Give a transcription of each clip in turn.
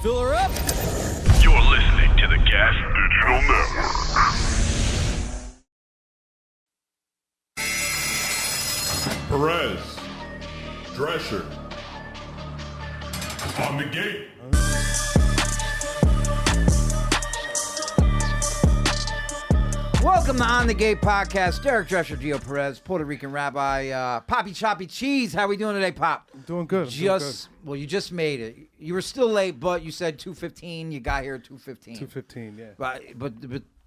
Fill her up. You're listening to the Gas Digital Network. Perez, Drescher, on the gate. Welcome to On the Gate Podcast. Derek Drescher, Gio Perez, Puerto Rican rabbi, Poppy Choppy Cheese. How we doing today, Pop? I'm doing good. Well, you just made it. You were still late, but you said 2:15. You got here at 2:15. 2:15, yeah. But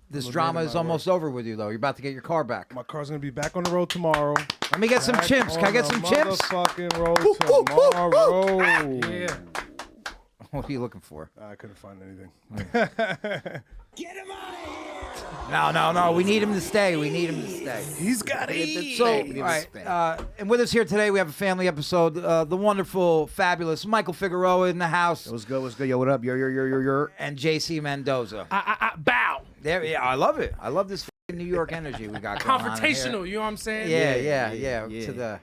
this drama is almost over with you, though. You're about to get your car back. My car's gonna be back on the road tomorrow. Let me get some chips. Can I get some chips? Motherfucking road tomorrow. Yeah. What are you looking for? I couldn't find anything. Get him out of here! No. We need him to stay. He's got to eat. So, all right. And with us here today, we have a family episode. The wonderful, fabulous Michael Figueroa in the house. What's good? Yo, what up? Yo. And JC Mendoza. Bow. There, yeah, I love it. I love this New York energy we got going on Confrontational, you know what I'm saying? Yeah. To the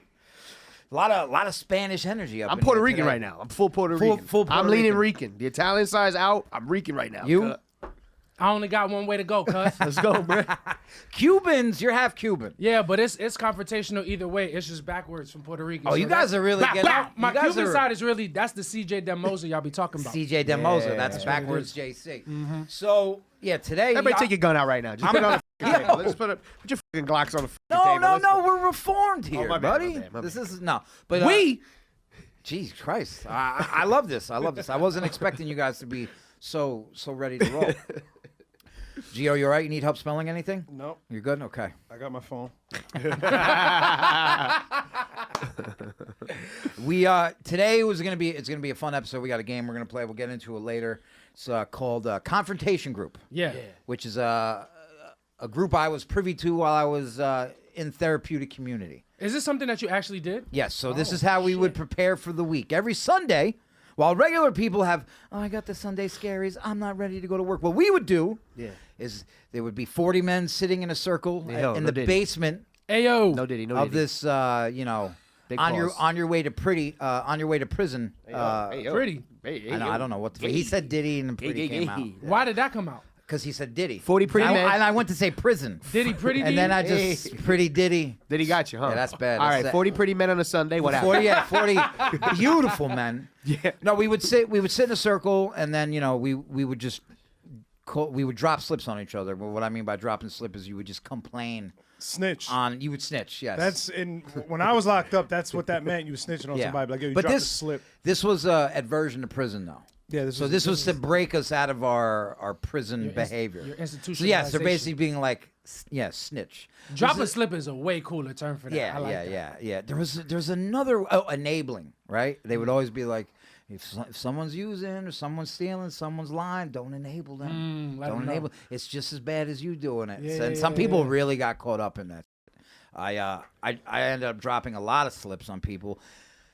a lot of Spanish energy up. I'm in Puerto here Rican today. right now. I'm full Puerto Rican. Full Puerto I'm leaning Rican. Rican. The Italian side's out. I'm Rican right now. You? I only got one way to go, cuz. Let's go, bro. Cubans, you're half Cuban. Yeah, but it's confrontational either way. It's just backwards from Puerto Rican. Oh, you guys are really getting out. My You guys Cuban are- side is really, that's the CJ Demosa y'all be talking about. CJ Demosa, Yeah, that's that's backwards JC. So, yeah, today... Everybody take your gun out right now. Just put it on the fucking table. Let's put your fucking Glocks on the fucking table. No, we're reformed here, my bad, buddy. my bad. This is... No, but... Jesus Christ. I love this. I wasn't expecting you guys to be so ready to roll. Gio, you all right? You need help spelling anything? No, You're good? Okay. I got my phone. Today it's gonna be a fun episode. We got a game we're gonna play. We'll get into it later. It's called Confrontation Group. Yeah. Which is a group I was privy to while I was in therapeutic community. Is this something that you actually did? Yes. So this is how we would prepare for the week. Every Sunday, while regular people have, I got the Sunday scaries, I'm not ready to go to work. What we would do is there would be 40 men sitting in a circle in the basement Ayo. No diddy. of this, Big on pause. your way to prison. Pretty. I don't know what he said. Diddy and pretty came out Why did that come out? because he said Diddy. 40 pretty men. And I went to say prison. Diddy pretty And then I just pretty Diddy. Diddy got you, huh? Yeah, that's bad. All That's right, 40 pretty men on a Sunday. What happened? 40 beautiful men. Yeah. No, we would sit in a circle, and then we would just we would drop slips on each other. But what I mean by dropping slip is you would just complain Snitch. you would snitch. Yes, That's when I was locked up. That's what that meant. You were snitching on somebody. Like, yo, you but dropped a slip. this was aversion to prison, though. Yeah. This was to break us out of our prison behavior. Your institutionalization. So yes, they're basically being like, snitch. Drop a slip is a way cooler term for that. Yeah, I like that. yeah. There's another enabling, right? They would always be like, if someone's using or someone's stealing, someo's lying, don't enable them. let Don't them know. enable. It's just as bad as you doing it. Yeah, And some people really got caught up in that. I ended up dropping a lot of slips on people,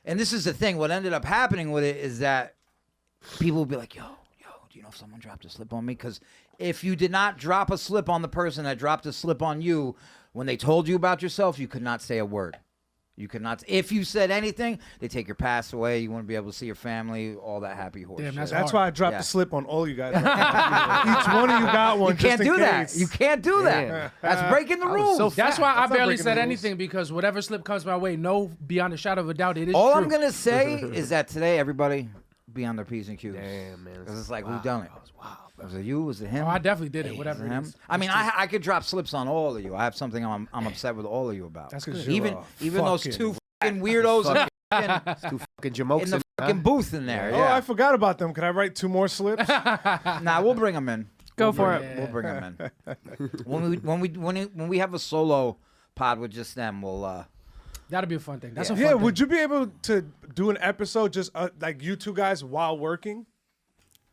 and this is the thing. What ended up happening with it is that people would be like, yo, do you know if someone dropped a slip on me? Because if you did not drop a slip on the person that dropped a slip on you, when they told you about yourself, you could not say a word. You could not. If you said anything, they take your pass away. You wouldn't be able to see your family. All that happy horse. Damn, shit. That's why I dropped the slip on all you guys. Each one of you got one. You can't just in do that. case. You can't do that. That's breaking the rules. so That's why I not barely breaking said the rules. anything, because whatever slip comes my way, no, beyond a shadow of a doubt, it is All true. I'm gonna say is that today, everybody be on their P's and Q's. Damn, man. Because it's like, who done it? Was it you? Was it him? Oh, I definitely did it, whatever Was it him? is. I mean, I could drop slips on all of you. I have something I'm upset with all of you about. That's because even those fucking- two fucking weirdos in Two fucking jamokes in the fucking booth in there. Oh, Yeah. I forgot about them. Can I write 2 more slips? Nah, we'll bring them in. Go for it. We'll bring them in. when we have a solo pod with just them, we'll. That'd be a fun thing. That's a fun Yeah. thing. Would you be able to do an episode just like you two guys while working?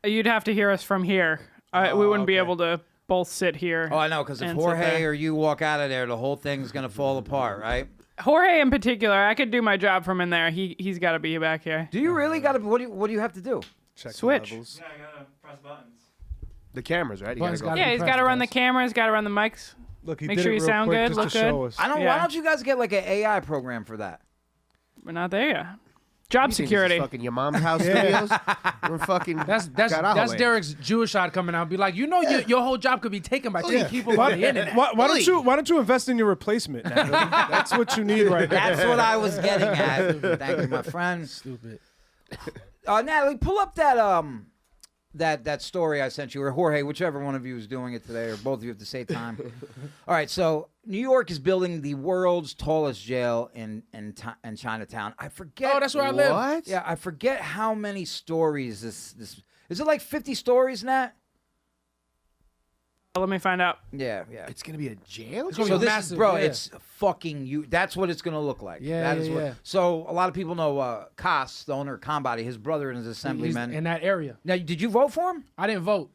You'd have to hear us from here. We wouldn't be okay. able to both sit here. Oh, I know, because if and sit Jorge there. or you walk out of there, the whole thing's gonna fall apart, right? Jorge in particular, I could do my job from in there. He's got to be back here. Do you really got to? What do you have to do? Check the Switch. levels. I gotta press buttons. The cameras, right? You Buttons gotta go. gotta Yeah, be he's pressed, got to run the guys. cameras, got to run the mics. Look, he Make did sure it you real sound quick good, just look to show good. us. I don't. Yeah. Why don't you guys get like an AI program for that? We're not there yet. Job You think this is security. fucking your mom's house studios. We're fucking. That's Carajo, Derek's Jewish shot coming out. Be like, your whole job could be taken by 3 people on the internet. Why don't you invest in your replacement, Natalie? That's what you need right now. That's what I was getting at. Thank you, my friend. Stupid. Natalie, pull up that story I sent you, or Jorge, whichever one of you is doing it today, or both of you at the same time. All right, so New York is building the world's tallest jail in Chinatown. I forget. Oh, that's where I live. What? Yeah, I forget how many stories this is. It like 50 stories, Nat? Let me find out. Yeah. It's gonna be a jail. It's gonna So be this massive, is, bro, yeah. it's fucking you. That's what it's gonna look like. Yeah, That is yeah, what. yeah. So a lot of people know Koss, the owner of Combody, his brother and his He's assemblyman. in that area. Now, did you vote for him? I didn't vote.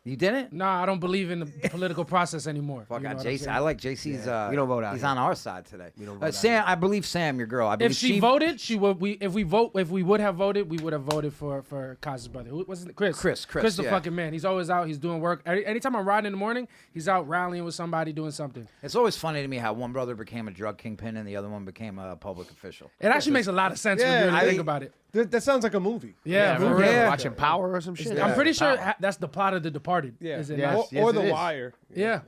You didn't? Nah, I don't believe in the political process anymore. Fuck, You know what I'm JC. saying? I like JC's. We don't vote out He's here. on our side today. We don't vote out Sam, I believe Sam, your girl. I believe If she voted, she would. If we would have voted, we would have voted for Kaz's brother. Who wasn't it? Chris? Chris, the yeah. fucking man. He's always out. He's doing work. Anytime I'm riding in the morning, he's out rallying with somebody, doing something. It's always funny to me how one brother became a drug kingpin and the other one became a public official. It actually makes a lot of sense when you really think about it. That sounds like a movie. Yeah, for We're real. Yeah. watching Power or some shit. I'm pretty sure that's the plot of The Departed. Yeah. Is it Yes. not? Or it The is. Wire. Yeah.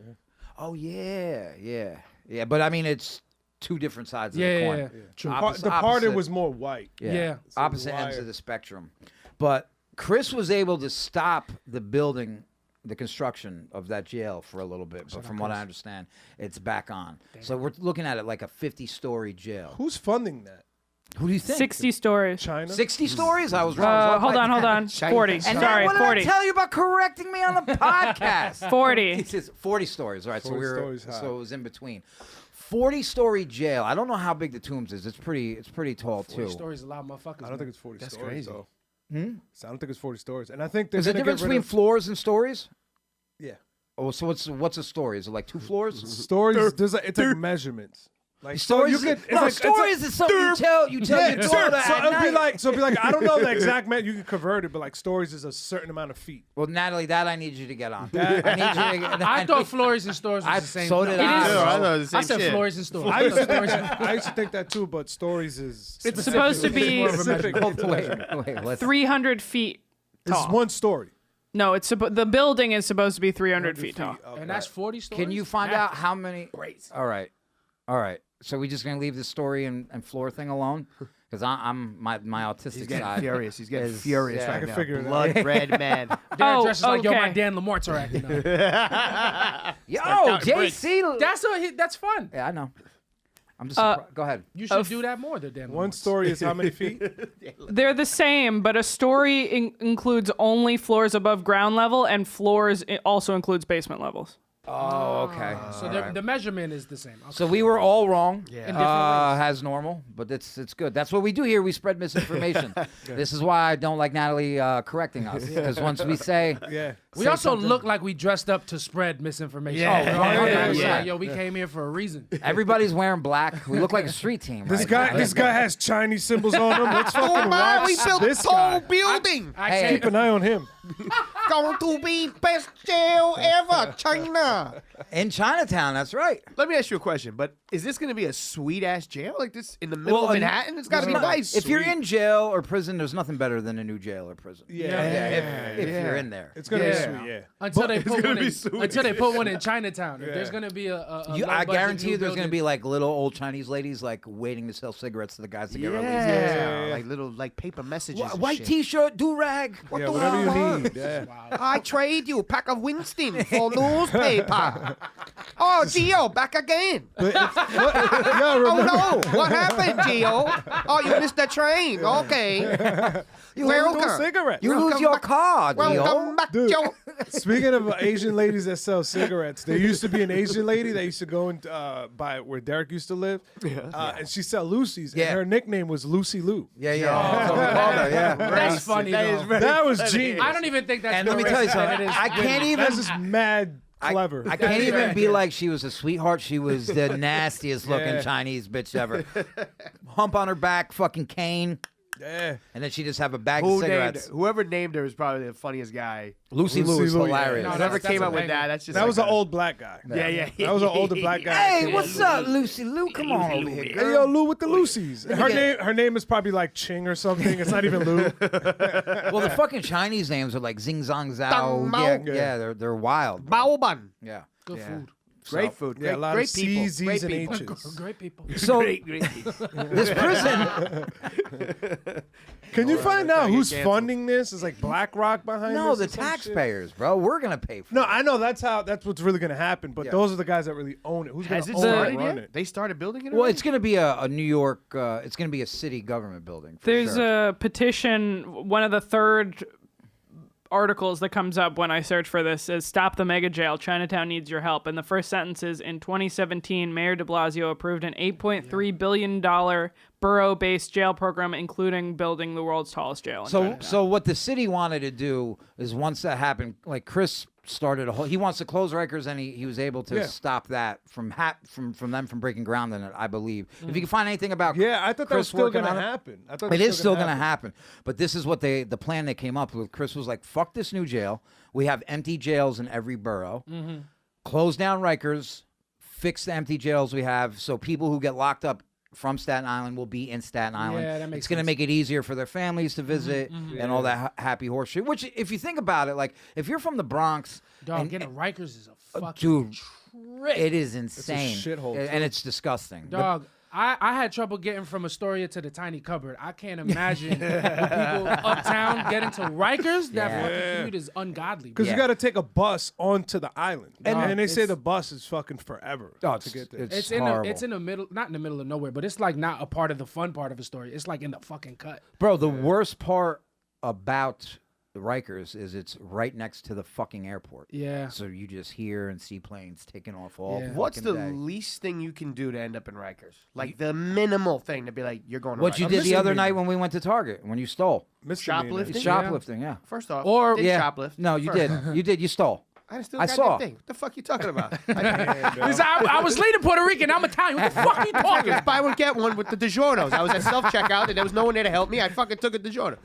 Oh yeah. But I mean, it's two different sides of Yeah, the yeah, coin. yeah. True. Departed was more white. Yeah. Opposite ends of the spectrum. But Chris was able to stop the building, the construction of that jail for a little bit. But from what I understand, it's back on. So we're looking at it like a 50-story jail. Who's funding that? Who do you think? 60 stories. China? 60 stories? I was wrong. Hold on. 40. And Sorry, what did 40. I tell you about correcting me on the podcast? 40. He says 40 stories. All right, 40 stories high. so it was in between. 40-story jail. I don't know how big the Tombs is. It's pretty tall too. 40 stories, a lot of motherfuckers. I don't think it's 40 That's stories, crazy. though. So I don't think it's 40 stories. And I think There's a difference between floors and stories? Yeah. Oh, so what's a story? Is it like 2 floors? Stories, it's like measurements. Like Stories? Stories is something you tell your daughter So at it'd be night. like, I don't know the exact you can convert it, but like stories is a certain amount of feet. Well, Natalie, that I need you to get on. I need you to get I thought floors and stores was the same. so did thing. I. It is. I know the same I said shit. floors and stores. I used to think that too, but stories is It's supposed to be specific. Wait, let's 300 feet It's tall. one story. No, the building is supposed to be 300 feet tall. And that's 40 stories. Can you find out how many? All right. So we just gonna leave the story and floor thing alone? Because I'm my autistic He's getting side. furious. He's getting is- furious yeah. I right can now. figure it out. Blood red man. Derek Oh, Drescher's like, yo, my okay. Dan Lamarts are acting up. Yo, JC. That's fun. Yeah, I know. I'm just surprised. Go ahead. You should do that more, the Dan One Lamarts. story is how many feet? They're the same, but a story includes only floors above ground level, and floors also includes basement levels. Oh, okay. So the measurement is the same. Okay. So we were all wrong, In different ways. as normal, but it's good. That's what we do here. We spread misinformation. This is why I don't like Natalie correcting us, because once we say, Yeah. We say also something- look like we dressed up to spread misinformation. Yeah. Oh, Yeah. yeah. Yo, we came here for a reason. everybody's wearing black. We look like a street team. This right? guy has Chinese symbols on him. Let's fucking Man, watch we built this a whole guy. building. Hey, Keep an eye on him. Going to be best jail ever, China. in Chinatown, that's right. Let me ask you a question. But is this going to be a sweet ass jail like this in the middle of Well, Manhattan? It's got to be It's not- nice. If you're in jail or prison, there's nothing better than a new jail or prison. If you're in there. It's gonna be Yeah. sweet, yeah. Until they put gonna one be in, sweet. until they put one in Chinatown. If there's gonna be a I low-budget guarantee new you there's going to building- be like little old Chinese ladies like waiting to sell cigarettes to the guys to get released. yeah. Like little like paper messages. and White shit. T-shirt, do-rag. What Yeah, the whatever hell? you need. Yeah. I trade you a pack of Winston for newspaper. Oh, Gio, back again. Oh no, what happened, Gio? Oh, you missed the train. Okay. Welcome. Cigarettes. You lose Welcome your back- car, Welcome Gio. back, Dude. Joe. Speaking of Asian ladies that sell cigarettes, there used to be an Asian lady that used to go in, by where Derek used to live, and she sell Lucy's, Yeah. and her nickname was Lucy Lou. Yeah. That's what we called her, yeah. That's funny. though. That was genius. I don't even think that's. And let me more tell you racist than something. it is I can't even. That's just mad clever. I can't That's even right. be like she was a sweetheart. She was the nastiest looking Yeah. Chinese bitch ever. Hump on her back, fucking cane. Yeah. And then she just have a bag of cigarettes. Whoever named her is probably the funniest guy. Lucy Lucy Lou is Lou, yeah. hilarious. No, Whoever that's came a up with banger. that, that's just That like was an old black guy. Yeah. That was an older black guy. Hey, what's up, Lucy Lou? Come on over here, Hey, girl. yo, Lou with the Lucy's. Her name is probably like Ching or something. It's not even Lou. Well, the fucking Chinese names are like Zing Zong Zhao. Dang Mao. Yeah, they're wild. Bao Ban. Yeah. Good food. Great food. Yeah, a lot great of people. C's, Z's, Great and people. H's. Great people. So Great people. this prison, Can you find out get who's canceled. funding this? Is like BlackRock behind no, this? the or some shit? taxpayers, bro. We're gonna pay for No, it. I know that's what's really gonna happen. But those are the guys that really own it. Who's gonna Has it own it and started run yet? it? They started building it? Well, already? it's gonna be a New York. It's gonna be a city government building. For There's sure. a petition. One of the third articles that comes up when I search for this is "Stop the Mega Jail. Chinatown needs your help." And the first sentence is, in 2017, Mayor de Blasio approved an $8.3 billion borough-based jail program, including building the world's tallest jail. in Chinatown. So what the city wanted to do is once that happened, like Chris started a whole. He wants to close Rikers, and he was able to stop that from them from breaking ground in it. I believe. If you can find anything about Yeah, I thought that Chris was still working gonna on it, happen. I thought It is still going to happen. But this is what the plan they came up with. Chris was like, fuck this new jail. We have empty jails in every borough. Close down Rikers. Fix the empty jails we have so people who get locked up from Staten Island will be in Staten Island. Yeah, that makes it's going to sense. make it easier for their families to visit and all that happy horse shit. Which, if you think about it, like, if you're from the Bronx, Dog, and, getting Rikers is a fucking dude, trip. it is insane. shithole, And it's disgusting. The- Dog, I had trouble getting from Astoria to the tiny cupboard. I can't imagine the people uptown getting to Rikers. That Yeah. fucking commute is ungodly. Because bro. you got to take a bus onto the island, and they say it's- the bus is fucking forever Oh, to get there. It's horrible. in the middle, not in the middle of nowhere, but it's like not a part of the fun part of a story. It's like in the fucking cut. Bro, the worst part about the Rikers is it's right next to the fucking airport. Yeah. So you just hear and see planes taking off all Yeah. What's the fucking day. least thing you can do to end up in Rikers? Like the minimal thing to be like, you're going to What you Rikers. did the other misdemeanor. night when we went to Target, when you stole. Misdemeanor. Shoplifting? Shoplifting, yeah. First off, Or- didn't Yeah. shoplift. No, you First. did. You did. You stole. I still I got saw. that thing. What the fuck you talking about? Because I was leading Puerto Rican. I'm Italian. What the fuck are you talking? Just buy one, get one with the DiGiorno's. I was at self-checkout and there was no one there to help me. I fucking took a DiGiorno.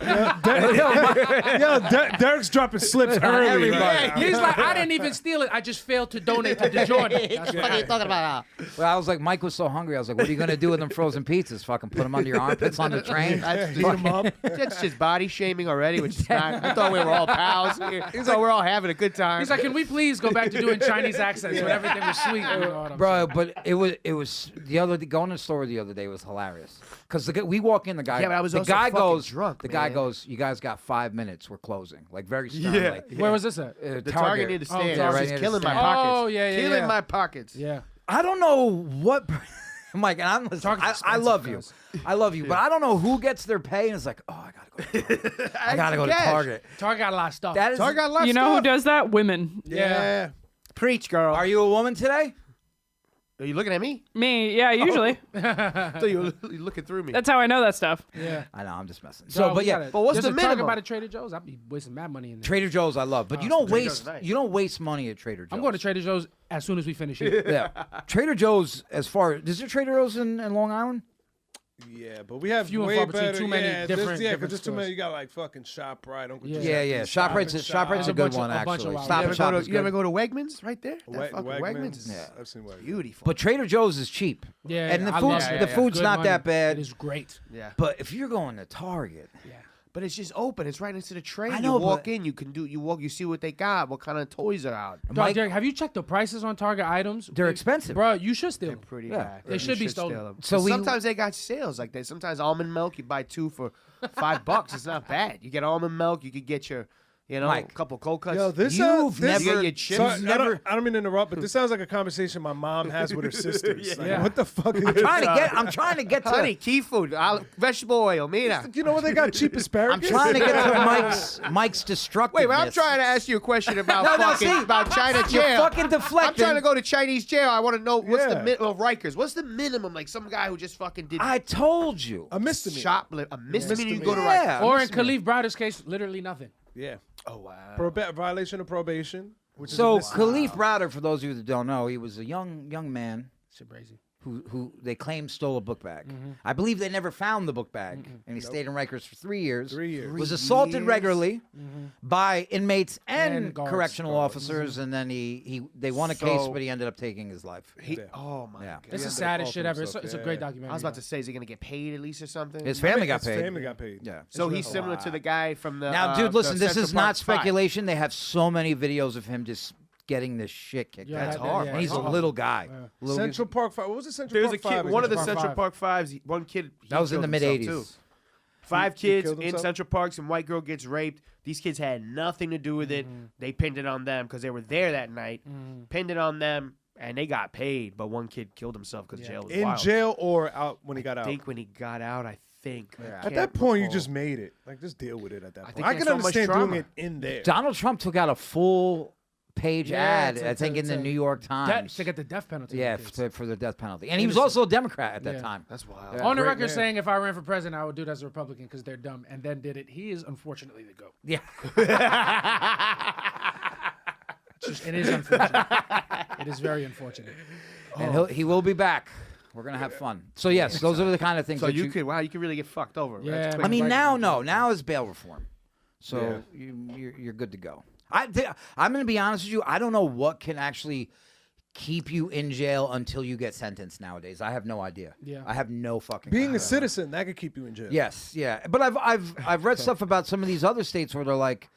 Derek's dropping slips early. everybody. Like, He's like, I didn't even steal it. I just failed to donate to DiGiorno. That's What are you talking about? Well, I was like, Mike was so hungry. I was like, what are you going to do with them frozen pizzas? Fucking put them under your armpits on the train? That's heat 'em up. That's just body shaming already, which is not. I thought we were all pals here. I thought we were all having a good time. He's like, can we please go back to doing Chinese accents when everything was sweet? You know what I'm Bro, but it was the other going to the store the other day was hilarious because we walk in, the guy Yeah, but I was the also guy fucking goes drunk, the guy man. goes, you guys got 5 minutes, we're closing, like very stern, like, Where was this at? the target near the stand. yeah, It's right just near the killing my stand. pockets. Oh, yeah, Killing yeah. my pockets. Yeah. I don't know what Mike, and I'm Target's I expensive, love you. guys. I love you, but I don't know who gets their pay and it's like, oh, I gotta go to Target. I gotta go to Cash. Target. Target got a lot of stuff. That is Target got a lot of You know who stuff. does that? Women. Yeah. Preach, girl. Are you a woman today? Are you looking at me? Me, yeah, usually. I thought you were looking through me. That's how I know that stuff. yeah. I know, I'm just messing. So, So, but yeah, But what's there's the a Target minimum? by the Trader Joe's. I'd be wasting mad money in there. Trader Joe's I love, but you don't Trader Joe's waste is nice. you don't waste money at Trader Joe's. I'm going to Trader Joe's as soon as we finish it. Yeah, Trader Joe's. As far is there Trader Joe's in Long Island? Yeah, but we have Few and way far between, better. too many yeah, different- because different there's too many. stores. You got like fucking ShopRite, Uncle Yeah. Giuseppe, Yeah. Stop ShopRite's and ShopRite's Shop. a There's a good bunch one of- a bunch of actually. wild- Stop You and ever, Shop go is to, you ever good. go to Wegmans right there? That Wegmans. fucking Wegmans is Yeah. I've seen Wegmans. beautiful. But Trader Joe's is cheap. Yeah, and the I food's love it. the food's Good not money. that bad. It is great. yeah. But if you're going to Target, But it's just open. It's right next to the train. I know, you walk but- in, you walk, you see what they got, what kind of toys are out. Dog, Mike- Derek, have you checked the prices on Target items? they're expensive. Bro, you should steal They're them. pretty Yeah. bad. They You should be steal stolen. them. So we- sometimes they got sales like that. Sometimes almond milk, you buy 2 for $5. It's not bad. You get almond milk, you could get your, Mike. a couple cold cuts. Yo, this You've this, You get never- your chips. Sorry, never- I don't mean to interrupt, but this sounds like a conversation my mom has with her sisters. Like, Yeah. what the fuck is I'm trying to get to Honey, key food, vegetable oil, Mina. You know what they got? Cheap I'm asparagus? trying to get to Mike's destructiveness. Wait, but I'm trying to ask you a question about No, see? about China You're jail. fucking I'm deflecting. trying to go to Chinese jail. I want to know what's the Yeah. Rikers. What's the minimum? Like some guy who just fucking did I told you. A misdemeanor. shoplift, a misdemeanor. You go to Yeah. Rikers. Or in Khalif Browder's case, literally nothing. Yeah. Oh wow. Violation of probation. Which So is a Khalif Browder, for those of you that don't know, he was a young man Shit crazy. who they claim stole a book bag. I believe they never found the book bag, and he stayed in Rikers for 3 years. 3 years. Was assaulted regularly by inmates and And guards. correctional officers, and then they won a case, but he ended up taking his life. Oh my Yeah. god. It's the ended up saddest shit off ever. himself, It's a yeah. great documentary. I was about to say, is he gonna get paid at least or something? His family got His paid. family got paid. Yeah. So he's similar to the guy from the. Now, dude, the listen. This Central is not Park Five. speculation. They have so many videos of him just getting this shit kicked Yeah, out. that's of him. hard. And he's a Yeah. little guy. Little- Central Park 5. What was the Central There's a Park 5? kid. One of the Park Central Five. Park Fives. One kid. he That was in killed the himself, mid-'80s. too. 5 He kids killed in himself? Central Park. Some white girl gets raped. These kids had nothing to do with it. They pinned it on them because they were there that night. Pinned it on them, and they got paid. But one kid killed himself because jail was In wild. jail or out when he got I out? think when he got out, I think. I At can't that point, you recall. just made it. Like, just deal with it at that point. think I he can had so much understand doing trauma. it in there. Donald Trump took out a full page Yeah, ad, to- I think, to- in the to- New York Times. To get the death penalty. Yeah, for kids. for the death penalty. And he was also a Democrat at that Yeah. time. That's wild. Yeah. On the Great record man. saying if I ran for president, I would do it as a Republican because they're dumb, and then did it. He is unfortunately the GOAT. Yeah. It is unfortunate. It is very unfortunate. And he will be back. We're going to have fun. So, yes, those are the kind of things So that you could really get fucked over. Yeah, That's man. quick. I mean, Right. now, no. Now is bail reform. So you're good to go. I'm going to be honest with you. I don't know what can actually keep you in jail until you get sentenced nowadays. I have no idea. Yeah. I have no fucking Being idea. a citizen, that could keep you in jail. Yes, yeah. But I've read stuff about some of these other states where they're like,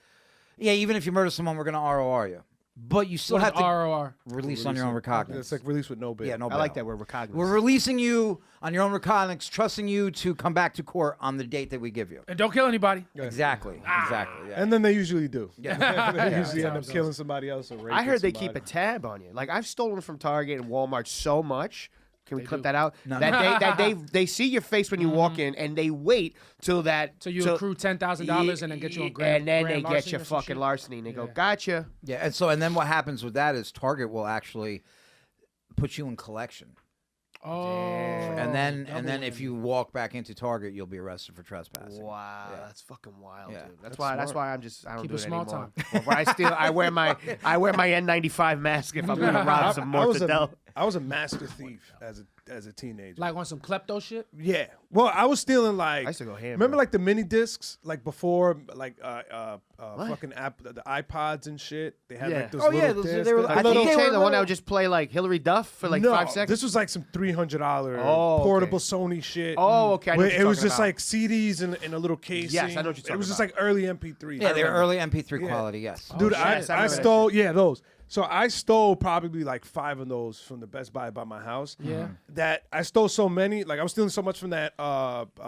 yeah, even if you murder someone, we're going to ROR you. But you still What have is to ROR? release on your own recognizance. It's like release with no bail. Yeah, no I bail. like that word recognizance. We're releasing you on your own recognizance, trusting you to come back to court on the date that we give you. And don't kill anybody. Exactly. Exactly. Yeah. And then they usually do. Yeah. They usually end up Sounds killing somebody else or raping I heard they somebody. keep a tab on you. Like I've stolen from Target and Walmart so much. Can we clip do. that out? No. That they see your face when you walk in, and they wait till that. So you accrue $10,000 and then get you a grand. And then grand they get larceny your or some fucking shit? larceny, and they go, Yeah. "Gotcha." Yeah. And then what happens with that is Target will actually put you in collection. Oh. And then if you walk back into Target, you'll be arrested for trespassing. Wow, that's fucking wild, Yeah. dude. That's why I'm just I don't Keep do it it small anymore. time. Or I wear my N95 mask if I'm gonna rob some mortadella. I was a master thief as a teenager. Like on some klepto shit? Yeah. Well, I was stealing like. I used to go ham, Remember bro. like the mini discs, like before, like fucking the iPods and shit. They had Yeah. like those Oh, yeah, little those- discs. they were- the I think little- they were the one that little- would just play like Hillary Duff for like no, 5 seconds. this was like some $300 Oh, okay. portable Sony shit. Oh, okay, I know Where what you're it was talking just about. like CDs in a little casing. Yes, I know what you're It was talking just about. like early MP3s. Yeah, I they're remember. early MP3 quality, yes. Dude, shit. Yes, I I remember that stole those. So I stole probably like 5 of those from the Best Buy by my house. Yeah. That I stole so many, like I was stealing so much from that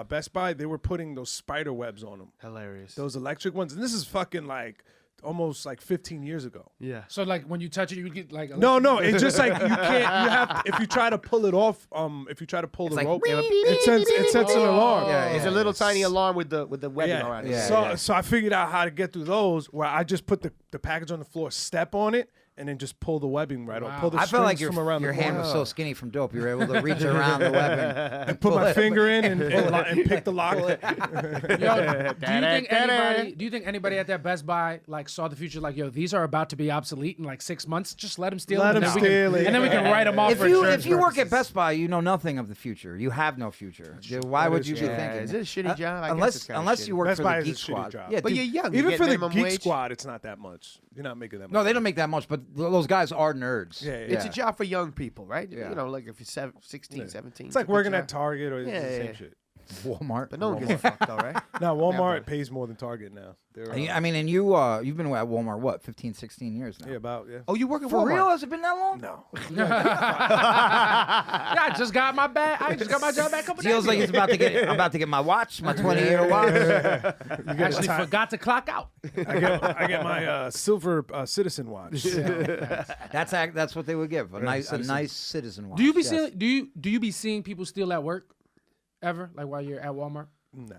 Best Buy, they were putting those spider webs on them. Hilarious. Those electric ones. And this is fucking like almost like 15 years ago. Yeah. So like when you touch it, you get like. No, it's just like you can't. You have to, if you try to pull it off. If you try to pull the like rope, beep, it sets an alarm. It's a little tiny alarm with the webbing Yeah. around it. Yeah. So I figured out how to get through those. Where I just put the package on the floor, step on it, and then just pull the webbing right off. Pull the I felt like strings from around your the hand corner. was so skinny from dope. You were able to reach around the weapon and Put pull my it. finger in and pick the lock. Yo, do you think anybody at that Best Buy like saw the future? Like, yo, these are about to be obsolete in like 6 months. Just let them steal Let them. them and then we can- steal it. And then we can write them off If for you insurance work at purposes. Best Buy, you know nothing of the future. You have no future. Why would you be true. thinking? Is it a shitty job? I guess unless it's kinda unless shitty. you work Best for Buy the is a Geek shitty Squad. job. Yeah, But dude, you're young. Even you for get the minimum Geek wage. Squad, it's not that much. You're not making that much. no, they don't make that much, but those guys are nerds. Yeah, It's a job for young people, right? Yeah. You know, like if you're 16, 17. It's like a good working job. at Target or it's Yeah, the same yeah. shit. Walmart. But no one gives a fuck though, right? No, Walmart but- pays more than Target now. They're, I mean, and you've been at Walmart what, 15, 16 years now? yeah, about Oh, you work at For Walmart? real? Has it been that long? no. Yeah, I just got my bag. I just got my job back a couple days Feels like ago. it's about to get. I'm about to get my watch, my 20-year watch. Actually forgot to clock out. I get my silver citizen watch. That's what they would give a nice citizen. citizen watch. Do you be yes. seeing? Do you be seeing people steal at work, ever? Like while you're at Walmart? Nah.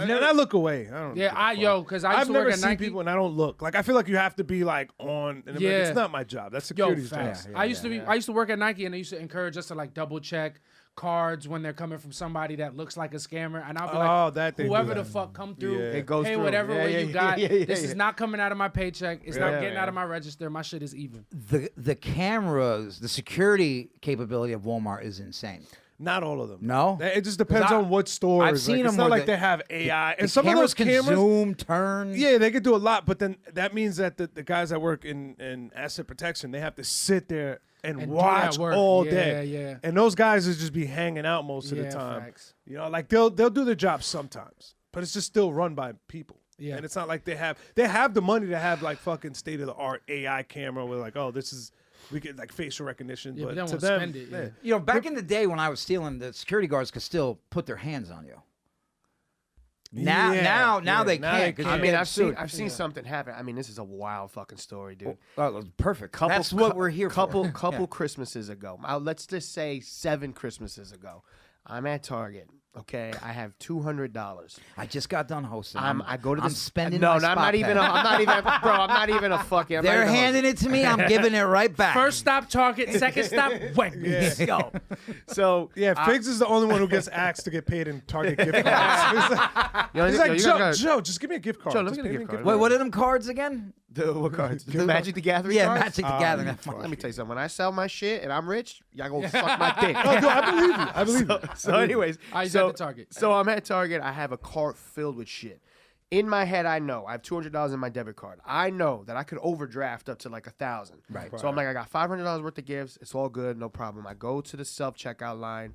And I look away. I don't. Yeah, because I used I've to never work at seen Nike. people and I don't look. Like I feel like you have to be like on. And Yeah. It's not my job. That's Yo, security's job. facts. I used to work at Nike, and they used to encourage us to like double check cards when they're coming from somebody that looks like a scammer, and I'll be like, whoever the fuck come through, Yeah. It goes pay through. whatever Yeah, way yeah, you got. yeah, yeah, This yeah. is not coming out of my paycheck. It's not getting Yeah. out of my register. My shit is even. The cameras, the security capability of Walmart is insane. Not all of them. No? It just depends 'Cause on what stores. I've seen It's them not where like they have AI. And The some of those can cameras zoom, turn. Yeah, they could do a lot, but then that means that the guys that work in asset protection, they have to sit there and And do watch that work. all Yeah, day. yeah. And those guys is just be hanging out most of the Yeah, time. facts. You know, like they'll do their job sometimes, but it's just still run by people. Yeah. And it's not like they have the money to have like fucking state of the art AI camera where like, oh, we get like facial recognition. Yeah, but but they to won't them, spend it, yeah. You know, back in the day when I was stealing, the security guards could still put their hands on you. Now, Yeah, now yeah, they now can't. they 'cause I you mean, get I've sued. seen something happen. I mean, this is a wild fucking story, dude. Oh, perfect. That's what we're here couple, for. Couple Yeah. Christmases ago, let's just say 7 Christmases ago, I'm at Target. Okay, I have $200. I just got done hosting. I go to I'm this. spending. No, my no, I'm spot not even. pay. I'm not even, bro. I'm not even a fucking. I'm not They're even a host. handing it to me. I'm giving it right back. First stop Target, second stop Wendy's. Yo, So Yeah, Figs is the only one who gets asked to get paid in Target gift cards. He's like, Joe, just give me a gift card. Joe, let me Just get a pay gift me card. wait, what are them cards again? What cards? The Magic the Gathering Yeah, cards? Magic the Gathering. Let me tell you something. When I sell my shit and I'm rich, y'all gonna suck my dick. Oh, dude, I believe you. I believe you. So anyways, I was so, at the Target. So I'm at Target. I have a cart filled with shit. In my head, I know I have $200 in my debit card. I know that I could overdraft up to like 1,000. Right. So I'm like, I got $500 worth of gifts. It's all good, no problem. I go to the self checkout line.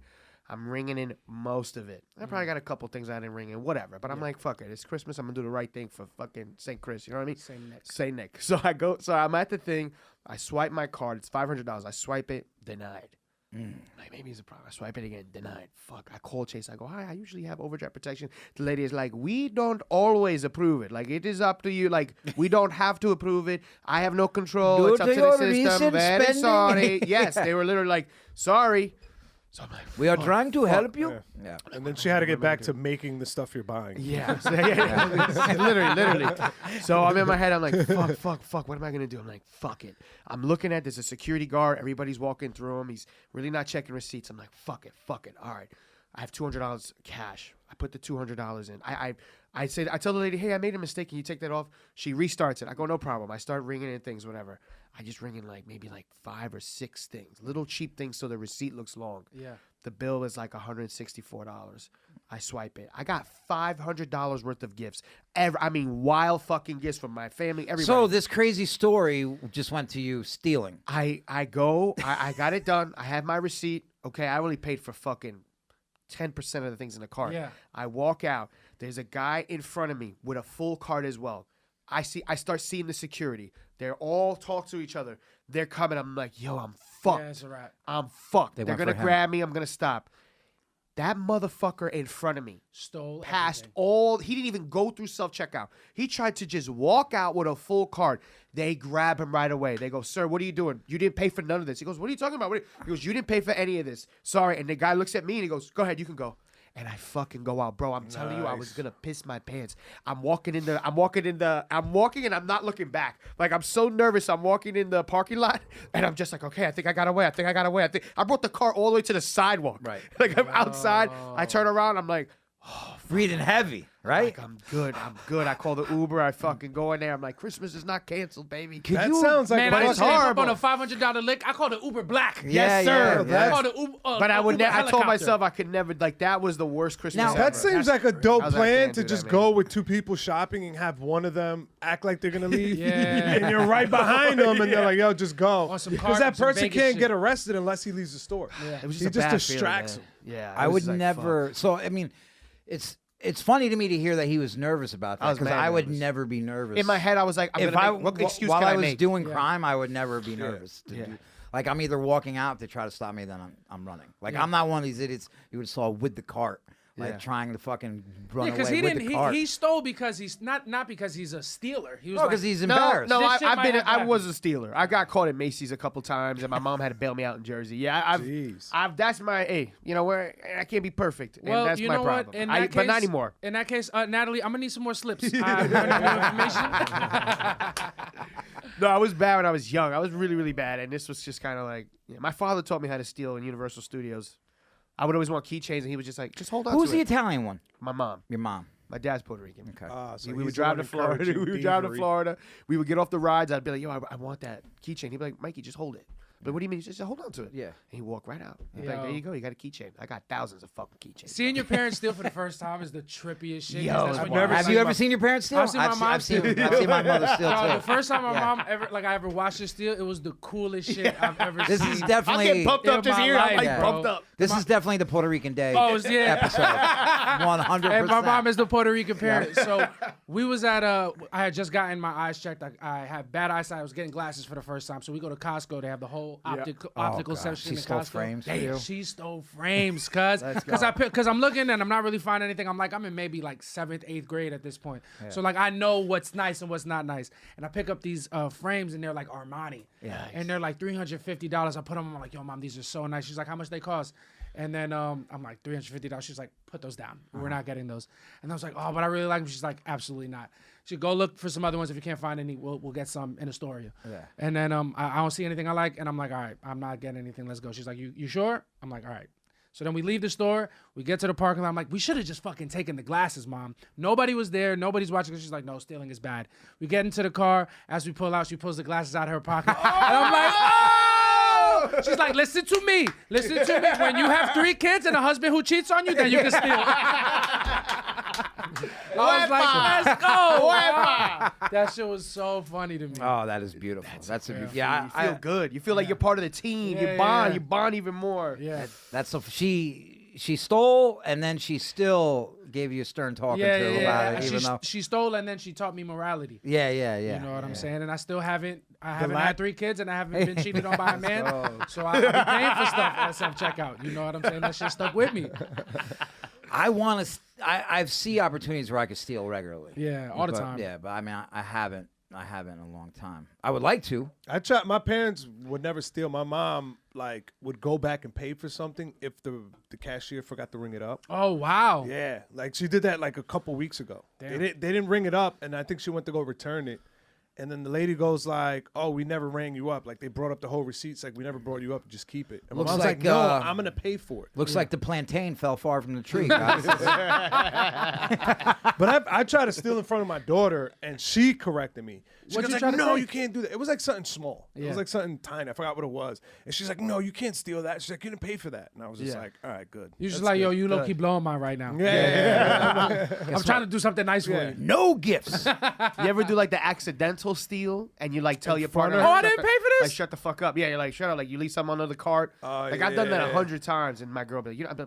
I'm ringing in most of it. I probably got a couple things I didn't ring in, whatever. But I'm like, fuck it. It's Christmas. I'm gonna do the right thing for fucking St. Chris. You know what I mean? Saint Nick. So I go. So I'm at the thing. I swipe my card. It's $500. I swipe it. Denied. Like, maybe it's a problem. I swipe it again. Denied. Fuck. I call Chase. I go, hi, I usually have overdraft protection. The lady is like, we don't always approve it. Like, it is up to you. Like, we don't have to approve it. I have no control. Due It's up to to the your system. recent Very spending. sorry. Yes, they were literally like, sorry. So I'm like, We are trying to help you. Yeah. And then she had to get back to making the stuff you're buying. yeah. So, yeah. literally. So I'm in my head. I'm like, fuck. What am I going to do? I'm like, fuck it. I'm looking at, there's a security guard. Everybody's walking through him. He's really not checking receipts. I'm like, fuck it. All right. I have $200 cash. I put the $200 in. I tell the lady, hey, I made a mistake. Can you take that off? She restarts it. I go, no problem. I start ringing in things, whatever. I just ring in maybe 5 or 6 things, little cheap things so the receipt looks long. Yeah. The bill is like $164. I swipe it. I got $500 worth of gifts. Wild fucking gifts from my family, everybody. So this crazy story just went to you stealing. I got it done. I have my receipt. Okay, I only paid for fucking 10% of the things in the cart. Yeah. I walk out. There's a guy in front of me with a full cart as well. I start seeing the security. They're all talk to each other. They're coming. I'm like, yo, I'm fucked. Yeah, it's a wrap. I'm fucked. They They're went gonna for him. grab me. I'm gonna stop. That motherfucker in front of me Stole passed everything. all. He didn't even go through self-checkout. He tried to just walk out with a full cart. They grab him right away. They go, sir, what are you doing? You didn't pay for none of this. He goes, what are you talking about? He goes, you didn't pay for any of this. Sorry. And the guy looks at me and he goes, go ahead, you can go. And I fucking go out, bro. I'm telling you, I was gonna piss my pants. I'm walking and I'm not looking back. Like, I'm so nervous. I'm walking in the parking lot and I'm just like, okay, I think I got away. I brought the car all the way to the sidewalk. Right. Like, I'm outside. I turn around. I'm like, Breathing heavy, right? like, I'm good. I call the Uber. I fucking go in there. I'm like, Christmas is not canceled, baby. That sounds like Man, a I But was it's fucking- up horrible. on a $500 lick. I called it Uber Black. Yeah, Yes, sir. yeah, I called it Uber. But I would Uber I told helicopter. myself I could never, like, that was the worst Christmas Now- ever. That seems like a dope I was like, plan can't to do just that, go man. with 2 people shopping and have one of them act like they're gonna leave, Yeah. and you're right behind them, and they're like, "Yo, just go," On some because car- that some person Vegas can't shit. get arrested unless he leaves the store. It was He just a just bad distracts feeling, him. man. Yeah, I was would just like, never. fuck. So I mean, it's funny to me to hear that he was nervous about that I was because mad I would nervous. never be nervous. In my head, I was like, I'm if gonna I make, what excuse while can I I was make? doing crime, I would never be nervous. Yeah. Like I'm either walking out to try to stop me, then I'm running. Like I'm not one of these idiots you would saw with the cart. like Yeah. trying to fucking run Yeah, because away he with didn't. the cart. He stole because he's not because he's a stealer. He was No, like, because he's No, embarrassed. no, This shit I've might been. have I happened. was a stealer. I got caught at Macy's a couple times, and my mom had to bail me out in Jersey. Yeah, Jeez. That's my. Hey, you know where I can't be perfect. And Well, that's you my know problem. what? In that case, but not anymore. In that case, Natalie, I'm gonna need some more slips. I'm gonna need more information. No, I was bad when I was young. I was really, really bad, and this was just kind of like my father taught me how to steal in Universal Studios. I would always want keychains, and he was just like, "Just hold on." Who's to the it. Italian one? My mom. Your mom. My dad's Puerto Rican. Okay. So We would he's the drive one to Florida. encouraging We would drive to thievery. Florida. We would get off the rides. I'd be like, "Yo, I want that keychain." He'd be like, "Mikey, just hold it." But what do you mean? He just said, hold on to it. Yeah. And he'd walk right out. He'd be like, there you go. You got a keychain. I got thousands of fucking keychains. Seeing your parents steal for the first time is the trippiest shit. 'cause Yo, that's I've when never you're Have like- you ever seen your parents steal? I've seen my mom I've seen steal. I've seen my mother steal No, too. the first time my Yeah. mom I ever watched her steal, it was the coolest shit I've ever This seen. is I'm definitely getting pumped up in just my here. I'm life, like yeah. pumped up. this is definitely the Puerto Rican Day Oh, yeah. episode. 100%. And my mom is the Puerto Rican parent. So we was at I had just gotten my eyes checked. I had bad eyesight. I was getting glasses for the first time. So we go to Costco. They have the whole optical Oh, God. section She in stole Costco. frames for you? She stole frames, because I'm looking and I'm not really finding anything. I'm in maybe like 7th, 8th grade at this point. So like I know what's nice and what's not nice. And I pick up these frames and they're like Armani. Yeah. And they're like $350. I put them. I'm like, yo, mom, these are so nice. She's like, how much they cost? And then I'm like, $350. She's like, put those down. We're not getting those. And I was like, oh, but I really like them. She's like, absolutely not. She go look for some other ones. If you can't find any, we'll get some in Astoria. Yeah. And then I don't see anything I like, and I'm like, all right, I'm not getting anything. Let's go. She's like, you sure? I'm like, all right. So then we leave the store. We get to the parking lot. I'm like, we should have just fucking taken the glasses, mom. Nobody was there. Nobody's watching. She's like, no, stealing is bad. We get into the car. As we pull out, she pulls the glasses out of her pocket. And I'm like, oh! She's like, listen to me. Listen to me. When you have 3 kids and a husband who cheats on you, then you can steal. I was like, let's go. That shit was so funny to me. Oh, that is beautiful. That's a You yeah. feel good. You feel like you're part of the team. Yeah, you bond. yeah. You bond even more. Yeah. That's a, she stole and then she still gave you a stern talking Yeah, to yeah, about yeah. it, even though. She stole and then she taught me morality. Yeah. You know what I'm saying? And I still haven't. I haven't lack- had 3 kids and I haven't been cheated on by a man. So I've been paying for stuff at self checkout. You know what I'm saying? That shit stuck with me. I want to. I see opportunities where I could steal regularly. Yeah, all the But- time. Yeah, but I mean, I haven't. I haven't in a long time. I would like to. I tried. My parents would never steal. My mom would go back and pay for something if the cashier forgot to ring it up. Oh wow. Yeah, like she did that like a couple weeks ago. Damn. They didn't ring it up, and I think she went to go return it. And then the lady goes like, "Oh, we never rang you up. Like they brought up the whole receipts. Like we never brought you up. Just keep it." And my Looks mom's like, like, "No, I'm gonna pay for it." Looks like the plantain fell far from the tree, guys. But I tried to steal in front of my daughter, and she corrected me. She What'd was you like, try to "No, say? you can't do that." It was like something small. It Yeah. was like something tiny. I forgot what it was. And she's like, "No, you can't steal that." She's like, "You didn't pay for that." And I was just Yeah. like, "All right, good." You're just That's like, yo, good. you low key blowing mine right now. Yeah. I'm trying to do something nice for you. No gifts. You ever do like the accidental steal and you like tell your front partner, of her? Oh, I didn't pay for this? Like shut the fuck up. Yeah, you're like shut up. Like you leave something under the cart. Like I've done that 100 times, and my girl be like, you know,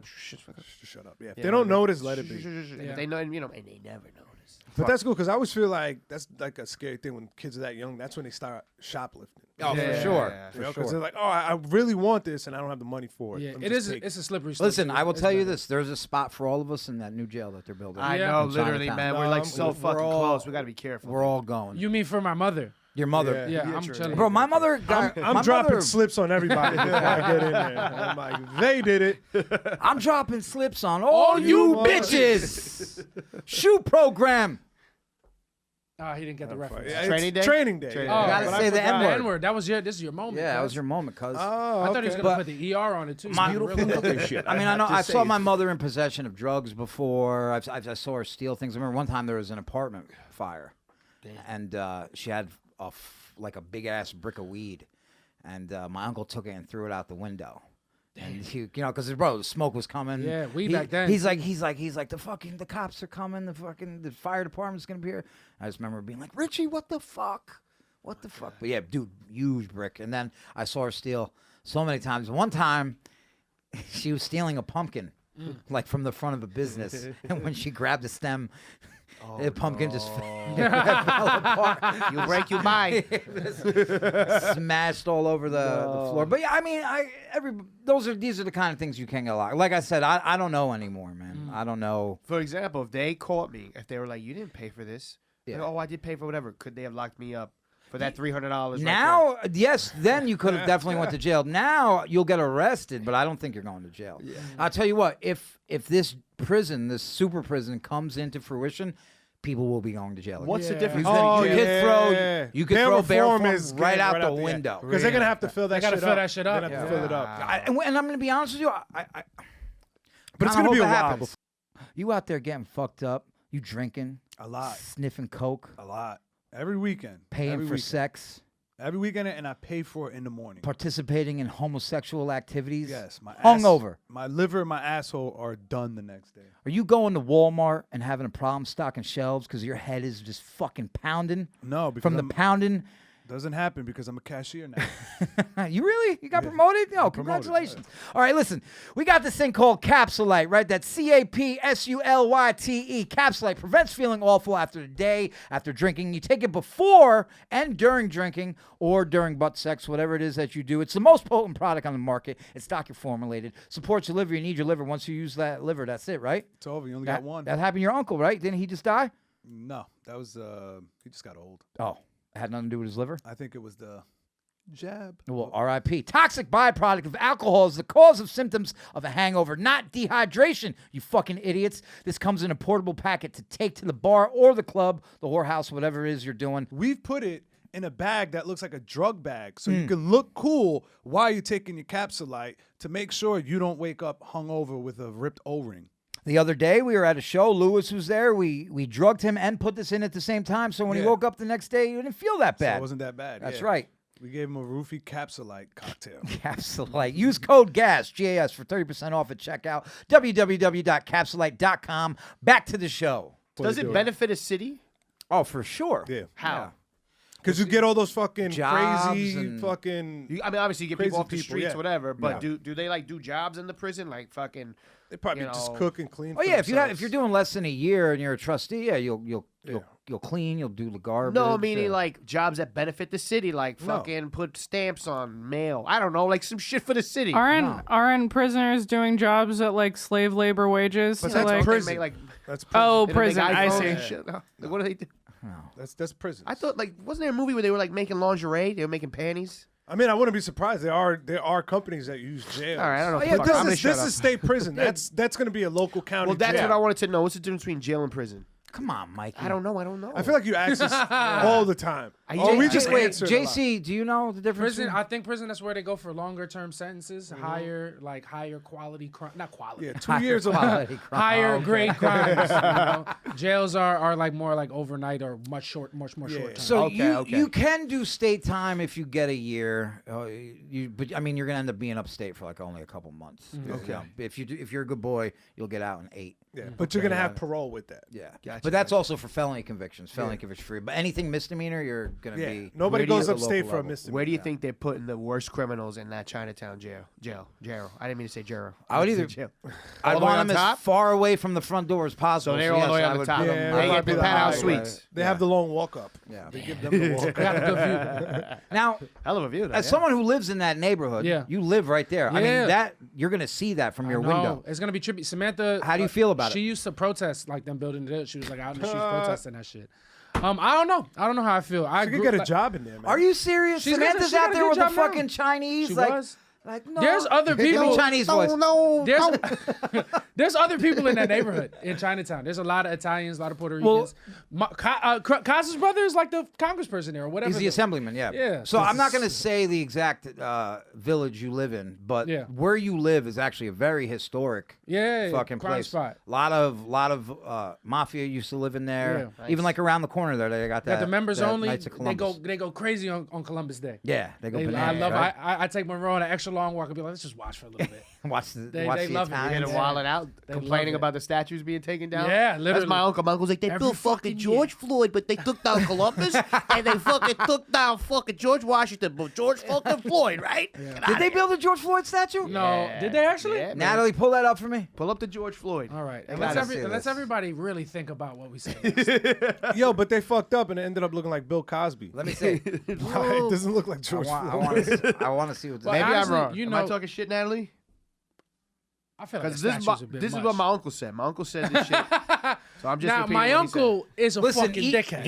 Shut up. Yeah. If they don't notice, let it be. If they know, and they never notice. But that's cool because I always feel like that's like a scary thing when kids are that young. That's when they start shoplifting. Oh, Yeah. for sure. Yeah. For Because sure. they're like, "Oh, I really want this, and I don't have the money for it." Yeah, Let me it just is. take It's a slippery slope. Listen, too. I will It's tell you better. this: there's a spot for all of us in that new jail that they're building. I Yeah. know, In literally, Chinatown. man. We're like so We're fucking all- close. We gotta be careful. We're all going. You mean for my mother? Your mother. Yeah, Yeah, I'm true. chilling. Bro, my mother got. I'm my dropping mother- slips on everybody before I get in there. I'm like, they did it. I'm dropping slips on all you bitches. Shoe program. Oh, he didn't get the reference. Yeah, Training it's day? training day. Training day. Oh, gotta but I say the forgot. N-word. N-word. That was this is your moment. Yeah, that cuz. was your moment, cuz. Oh, I thought he was okay. gonna put the ER on it too. My- Beautiful. I mean, I know I saw my mother in possession of drugs before. I saw her steal things. I remember one time there was an apartment fire, and she had like a big ass brick of weed, and my uncle took it and threw it out the window. And he, because bro, the smoke was coming. Yeah, weed back then. He's like, the cops are coming. The fire department's gonna be here. I just remember being like, Richie, what the fuck? What the fuck? But yeah, dude, huge brick. And then I saw her steal so many times. One time, she was stealing a pumpkin, like from the front of a business. And when she grabbed the stem, The pumpkin just fell apart. You break, you buy. Smashed all over the floor. But yeah, I mean, these are the kind of things you can't get locked. Like I said, I don't know anymore, man. I don't know. For example, if they caught me, if they were like, "You didn't pay for this," Yeah. like, "Oh, I did pay for whatever," could they have locked me up for that $300? Now, yes, then you could have definitely went to jail. Now you'll get arrested, but I don't think you're going to jail. Yeah. I'll tell you what, if this prison, this super prison, comes into fruition, people will be going to jail. What's the Yeah. difference? You could throw bail reform reform is right getting out the window. Because they're gonna have to fill that. They gotta shit fill up. that shit up. They're gonna have to fill it up. And I'm going to be honest with you, But it's kinda gonna be a hope it while. happens. You out there getting fucked up, you drinking, A lot. sniffing coke, A lot. Every weekend. paying Every for weekend. sex, Every weekend, and I pay for it in the morning. participating in homosexual activities. Yes, my hungover. my liver and my asshole are done the next day. Are you going to Walmart and having a problem stocking shelves because your head is just fucking pounding No, because from the pounding? doesn't happen because I'm a cashier now. You really? You got promoted? No, promoted, congratulations. All right, listen. We got this thing called Capsulite, right? That's CAPSULYTE. Capsulite prevents feeling awful after the day, after drinking. You take it before and during drinking or during butt sex, whatever it is that you do. It's the most potent product on the market. It's doctor formulated. Supports your liver. You need your liver. Once you use that liver, that's it, right? It's over. You only That, got one. that happened to your uncle, right? Didn't he just die? No, that was he just got old. Oh, it had nothing to do with his liver? I think it was the jab. Well, R.I.P. Toxic byproduct of alcohol is the cause of symptoms of a hangover, not dehydration, you fucking idiots. This comes in a portable packet to take to the bar or the club, the whorehouse, whatever it is you're doing. We've put it in a bag that looks like a drug bag, so you can look cool while you're taking your Capsulite to make sure you don't wake up hungover with a ripped O-ring. The other day, we were at a show. Lewis was there. We drugged him and put this in at the same time, so when he Yeah. woke up the next day, he didn't feel that So bad. it wasn't that bad. That's yeah. right. We gave him a roofie Capsulite cocktail. Capsulite. Use code GAS, G-A-S, for 30% off at checkout. www.capsulite.com. Back to the show. Does it benefit a city? Oh, for sure. Yeah. How? Because you get all those fucking Jobs crazy and- fucking. I mean, obviously, you get Crazy people off the people, streets yeah. or whatever, but Yeah. do they like do jobs in the prison? Like fucking. They probably you just know- cook and clean. Oh for yeah, if themselves. you're doing less than a year and you're a trustee, yeah, you'll clean, you'll do the garbage. No, meaning yeah. like jobs that benefit the city, like fucking put stamps on mail. I don't know, like some shit for the city. Aren't prisoners doing jobs at like slave labor wages? But to, that's like, They prison. make, like, That's prison. Oh, they don't make prison. I iPhones see. and shit. Like, what do they do? That's prison. I thought like wasn't there a movie where they were like making lingerie? They were making panties. I mean, I wouldn't be surprised. There are companies that use jails. All right, I don't know. Yeah, Fuck, I'm gonna this shut is up. state prison. That's going to be a local county. Well, that's jail. what I wanted to know. What's the difference between jail and prison? Come on, Mikey. I don't know. I feel like you ask this all the time. We just wait, answered a lot. JC, do you know the difference? Prison, between- I think prison. That's where they go for longer term sentences, higher quality crime, not quality, Yeah, 2 years of Quality crime. higher Okay. grade crimes. You know? Jails are like more like overnight or much more short term. So Okay. you can do state time if you get a year, but I mean you're gonna end up being upstate for like only a couple months. Okay. If you're a good boy, you'll get out in 8. Yeah, but you're going to have parole with that. Yeah, Gotcha, but that's also for felony convictions, conviction free. But anything misdemeanor, you're gonna Yeah, be. nobody where do you- goes at the upstate local for a level. misdemeanor. Where do you think they're putting the worst criminals in that Chinatown jail? I didn't mean to say jail. I would meant to either- say jail. I All the way want on them top? as far away from the front door as possible. So they're all the yes, way I on the would top. put Yeah, them They that might get be the the penthouse highway. suites. They have the long walk up. Yeah. They give them the walk Got up. the good view. Now, Hell of a view. Though, as yeah. someone who lives in that neighborhood, Yeah. you live right there. I Yeah. mean, that you're gonna see that from your No, window. it's gonna be trippy. Samantha, How do you feel about she it? used to protest like them building it. She was like out in the streets protesting that shit. I don't know. I don't know how I feel. I You could grew- get a like, job in there, man. Are you serious? She's got- Samantha's she got out a there good with the job now. fucking Chinese. She like, was. like no. There's other Give me people. Chinese voice. There's other people in that neighborhood in Chinatown. There's a lot of Italians, a lot of Puerto Ricans. Kaz's brother is like the congressperson there or whatever. He's the assemblyman, yeah. Yeah. So I'm not going to say the exact village you live in, but Yeah. where you live is actually a very historic fucking crime place. spot. A lot of mafia used to live in there. Yeah. Even like around the corner there, they got that. Got the members that only. Knights of They Columbus. go crazy on Columbus Day. Yeah, they go I bananas. love. right? I take Monroe on an extra long walk and be like, let's just watch for a little bit. Watch the They watch the love it. Italians. Get it wallet out, They complaining love it. about the statues being taken down. Yeah, That's literally. my uncle. My uncle's like, they Every built fucking fucking George Floyd, but they took down Columbus, and they fucking took down fucking George Washington, but George fucking Floyd, right? Did they build a George Floyd statue? No, did they actually? Yeah, man. Natalie, pull that up for me. Pull up the George Floyd. All right. I Let's, gotta see let's this. everybody really think about what we say. Yo, but they fucked up and it ended up looking like Bill Cosby. Let me see. Why? It doesn't look like George Floyd. I want to see what this. Well, Maybe honestly, I'm wrong. you Am know- I talking shit, Natalie? I feel like Because the this is statue's a bit this is much. what my uncle said. My uncle said this shit. So I'm just Now, repeating my what he uncle is a Listen, fucking dickhead.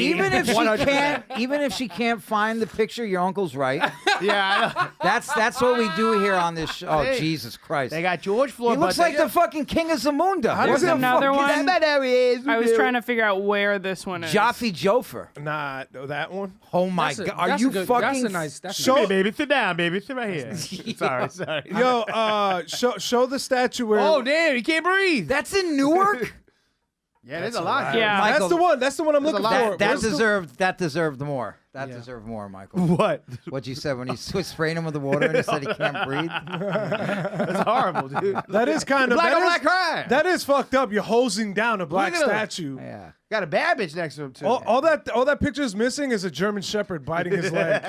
even if she can't find the picture, your uncle's right. said. Yeah, I know. That's what we do here on this show. Oh, Hey, Jesus Christ. They got George Floyd. He looks but like the fucking king of Zamunda. How What does the it- Another fuck is one. that? I was trying to figure out where this one is. Jaffe Joffer. Nah, that one. Oh my That's a- God. Are that's you a good, fucking... That's a nice. That's Show- a, baby, sit down, baby. Sit right here. Sorry. Yo, show the statue where. Oh, damn, he can't breathe. That's in Newark? Yeah, there's a lot. Yeah. Michael, That's the one I'm There's a looking lot. for. that deserved more. That deserved more, Michael. What? What you said when he sprayed him with the water and he said he can't breathe? That's horrible, dude. That is kind of Black on that black is, crime. that is fucked up. You're hosing down a black at him. statue. Yeah. Got a bad bitch next to him too. All that picture is missing is a German Shepherd biting his leg.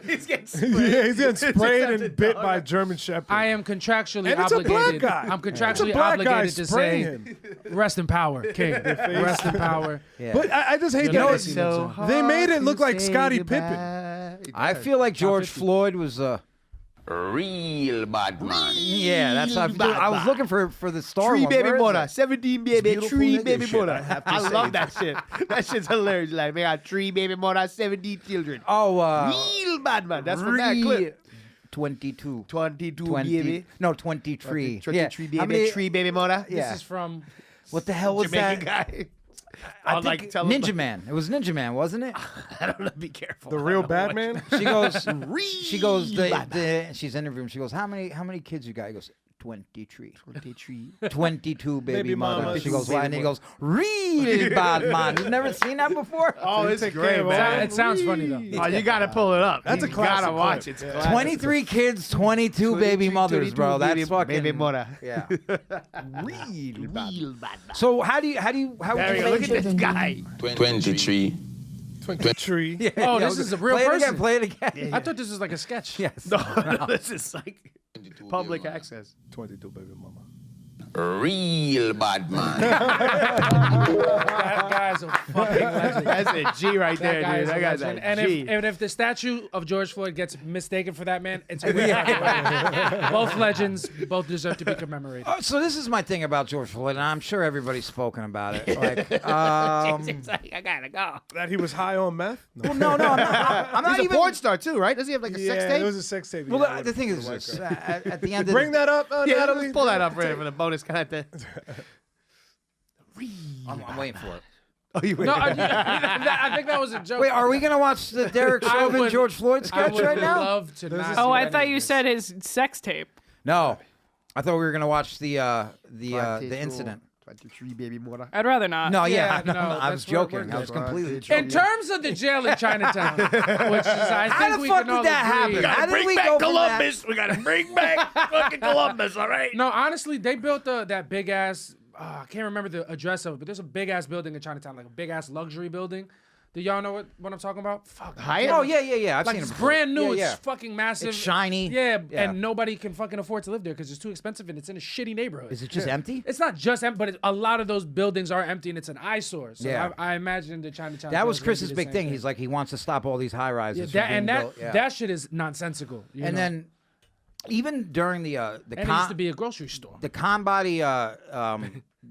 He's getting Yeah, he's getting sprayed Just have and to bit dog by a it. German Shepherd. I am contractually And it's a black obligated. guy. I'm It's a contractually black guy obligated to spraying say, him. rest in power, King. Rest in power. Yeah. But I just hate Your that legacy lives on. they made it look like say Scottie goodbye. Pippen. I feel like George Floyd was Real bad man. yeah, that's how I was looking for the star Tree one. baby Where is mother, it? 17 baby, beautiful tree nigga baby shit, mother. I have to I say. love that shit. That shit's hilarious. Like, they got 3 baby mother, 17 children. Oh, Real bad man. That's from that clip. 22. 22 20. baby. No, 23. 23 Yeah. baby, 3 baby mother. Yeah. This is from. What the hell was Jamaican that? guy. I I'll, think like, tell him, Ninja Man. It was Ninja Man, wasn't it? I don't know. Be careful. The real Batman. She goes. She goes. Real She's interviewing. She goes. How many kids you got? He goes. 23. 23. 22 baby, Baby mother. mamas. She goes. Baby Why? And he goes. Real bad man. You've never seen that before. Oh, it's take great, care of man. It sounds funny though. Oh, you gotta pull it up. That's a you classic gotta watch clip. it. It's Yeah. classic. 23 kids, 22 baby 23, mothers, bro. 22 That's baby, fucking. baby mother. Yeah. Real bad man. So how would There you we go. make Look at this guy. 23. Tree. Yeah, Oh, yeah, this is a real play it person. again. Play it again. I thought this was like a sketch. Yes. No, this is like public access. 22 baby mama. Real bad man. That guy's a fucking legend. That's a G right That there, guy dude. is That a guy's legend. a And G. if the statue of George Floyd gets mistaken for that man, it's a weird. Both legends, both deserve to be commemorated. So this is my thing about George Floyd, and I'm sure everybody's spoken about it. Like, It's like, I gotta go. That he was high on meth? No. no, I'm not. I'm not He's a even. porn star too, right? Does he have like a sex Yeah, tape? it was a sex tape. Well, yeah, the thing with is the white this: girl. at the end of Bring that up, Yeah, Natalie. let's pull that up for the bonus content. I'm waiting for it. Oh, you wait. No, I think that was a joke. Wait, are we gonna watch the Derek I Chauvin would- George Floyd I sketch would right now? love to not Oh, see I any thought of you this. said his sex tape. No, I thought we were gonna watch the incident. 23 baby mother. I'd rather not. No, yeah, no, I was that's where joking. we're I was good. completely In joking. terms of the jail in Chinatown, which is I How think the we fuck can all did that agree. happen? How did we go from that? We gotta bring back fucking Columbus, all right? No, honestly, they built that big ass. I can't remember the address of it, but there's a big ass building in Chinatown, like a big ass luxury building. Do y'all know what I'm talking about? Fuck. Hyatt? Oh yeah. I've Like seen it it's before. brand new. Yeah, It's fucking massive. It's shiny. Yeah, Yeah. and nobody can fucking afford to live there because it's too expensive and it's in a shitty neighborhood. Is it just empty? It's not just empty, but a lot of those buildings are empty and it's an eyesore. So Yeah. I imagine the Chinatown. That jail was is gonna be Chris's the big same thing. He's like he wants to stop all these high rises. yeah, that shit is nonsensical. You And know? then even during the and it used to be a grocery store. the Con Body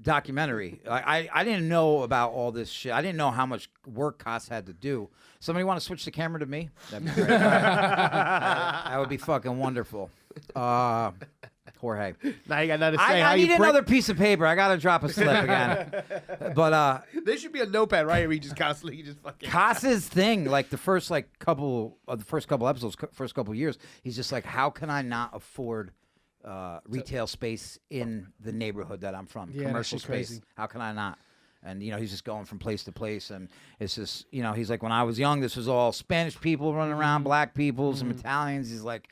documentary, I didn't know about all this shit. I didn't know how much work Cost had to do. Somebody want to switch the camera to me? That'd be great. That would be fucking wonderful. Jorge. Now you got nothing to say. I need another piece of paper. I got to drop a slip again. But There should be a notepad right here where you just constantly just fucking. Costa's thing, like the first couple episodes, first couple years, he's just like, how can I not afford retail space in the neighborhood that I'm from, Yeah, that commercial shit space? crazy. How can I not? And, he's just going from place to place. And it's just, he's like, when I was young, this was all Spanish people running around, black people, some Italians. He's like,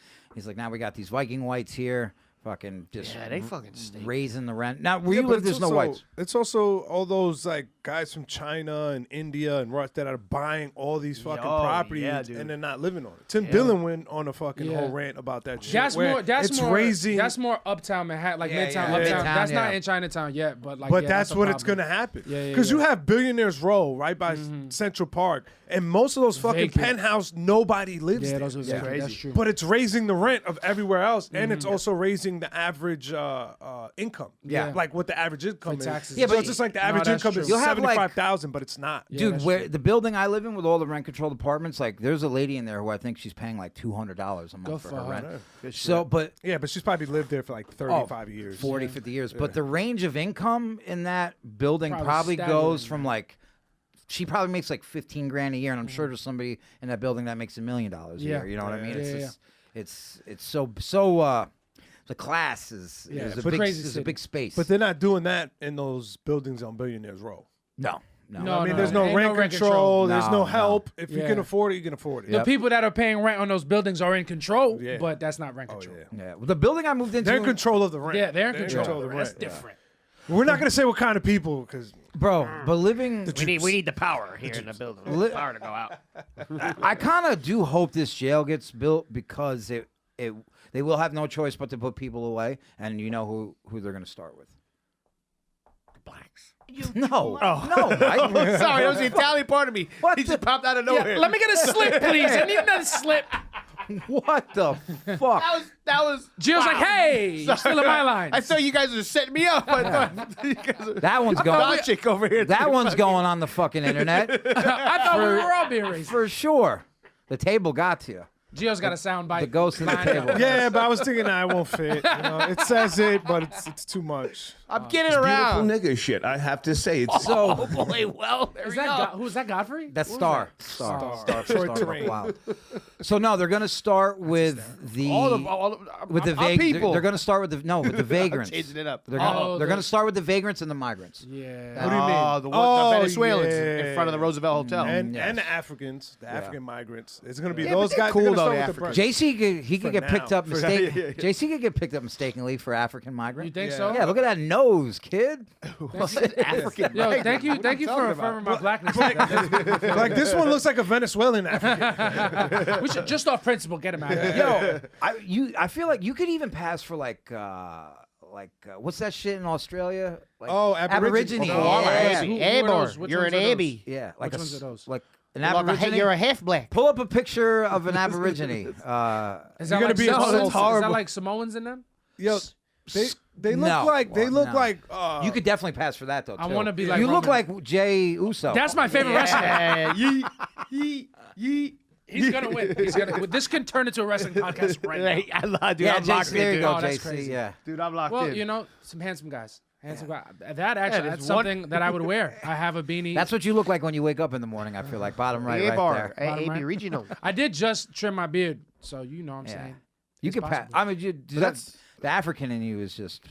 now we got these Viking whites here. Fucking just they fucking stink. raising the rent. Now, where you live, there's no whites. It's also all those like guys from China and India and Russia that are buying all these fucking properties and they're not living on it. Tim Dillon went on a fucking whole rant about that shit. That's more uptown Manhattan, like Midtown, uptown. That's not in Chinatown yet, but like. But that's what it's gonna happen. Because you have Billionaires Row right by Central Park, and most of those fucking penthouse, nobody lives there. Those are crazy. That's true. But it's raising the rent of everywhere else, and it's also raising the average income. Yeah. Like what the average income is. taxes. Yeah, So but it's just like the average income is You'll have, like- 75,000, but it's not. Dude, where the building I live in with all the rent controlled apartments, like there's a lady in there who I think she's paying like $200 a month for her rent. So, but Yeah, but she's probably lived there for like 35 years. 40, 50 years. But the range of income in that building Probably probably goes staggering, from like, she probably makes like 15 grand a year, and I'm sure there's somebody in that building that makes $1 million a year. You know what I mean? It's just, it's so the class is a big crazy is a city. big space. But they're not doing that in those buildings on Billionaires Row. no. I mean, there's no ain't rent control. There's no No, help. If you Yeah. can afford it, you can afford it. The people that are paying rent on those buildings are in control, Yeah. but that's not rent control. Yeah. Well, the building I moved into, They're in control of the rent. Yeah, they're in control. of the That's rent. different. We're not going to say what kind of people because bro. But living, We need the power here in the building. Li- Power to go out. I kind of do hope this jail gets built because they will have no choice but to put people away, and you know who they're going to start with. Blacks. No, no, Mike. Sorry, that was the Italian part of me. What He the- just popped out of nowhere. Let me get a slip, please. I need another slip. What the fuck? That was. Gio's like, wow. hey, you're still in my line. I thought you guys were setting me up. I thought you guys were. That one's going. Logic over here. That one's going on the fucking internet I thought we were all being racist. for sure. The table got to you. Gio's got a sound bite. The ghost in the lined up. table. yeah, but I was thinking I won't fit. It says it, but it's too much. I'm getting Beautiful around. nigga shit. I have to say it's So Boy, well, there Is we that go. who's that? Godfrey? that's What was Star. that? Troy Star Terrain. Wow. So no, they're gonna start with the with the our vagrants. people. They're gonna start with the vagrants. Changing it up. They're gonna, Oh, they're gonna start with the vagrants and the migrants. Yeah. What do you mean? The Oh, Venezuelans yeah. in front of the Roosevelt Hotel. And Yes. the Africans, the African migrants. It's going to be Yeah, those but they're guys. cool, They're though, gonna the start with the JC could get now. picked up For mistake. now, yeah. JC could get picked up mistakenly for African migrant. You think Yeah. so? Yeah, look at that nose, kid. African. Yo, thank you for affirming my blackness. like this one looks like a Venezuelan African. We should just off principle get him out of here. Yo, I feel like you could even pass for like what's that shit in Australia? Like, Oh, Aborigine. Yeah. Oh, yeah. Who are Aborn. those? Which You're ones an are those? Abby. Yeah, like Which ones are those? Like an You're Aborigine. a half black. Pull up a picture of an Aborigine. Is You're that gonna like be Samoans? insulted. Is that Horrible. like Samoans in them? Yo, they look No. like Well, no. like you could definitely pass for that though. I too. wanna be like you look Roman. like Jay Uso. That's my favorite wrestler. Yeet, yeet, yeet. He's gonna win. This can turn into a wrestling podcast right now. Hey, dude, yeah, I'm locked JC, there in, you dude. go, Oh, that's JC. crazy. Yeah. Dude, I'm locked Well, in. you know, some handsome guys. That actually, there's that's one- something that I would wear. I have a beanie. That's what you look like when you wake up in the morning. I feel like bottom right, A-bar, there. Bottom AB right. Regional. I did just trim my beard, so you know what I'm Yeah. saying. You It's could pass. possible. I mean, that's- that's the African in you is just.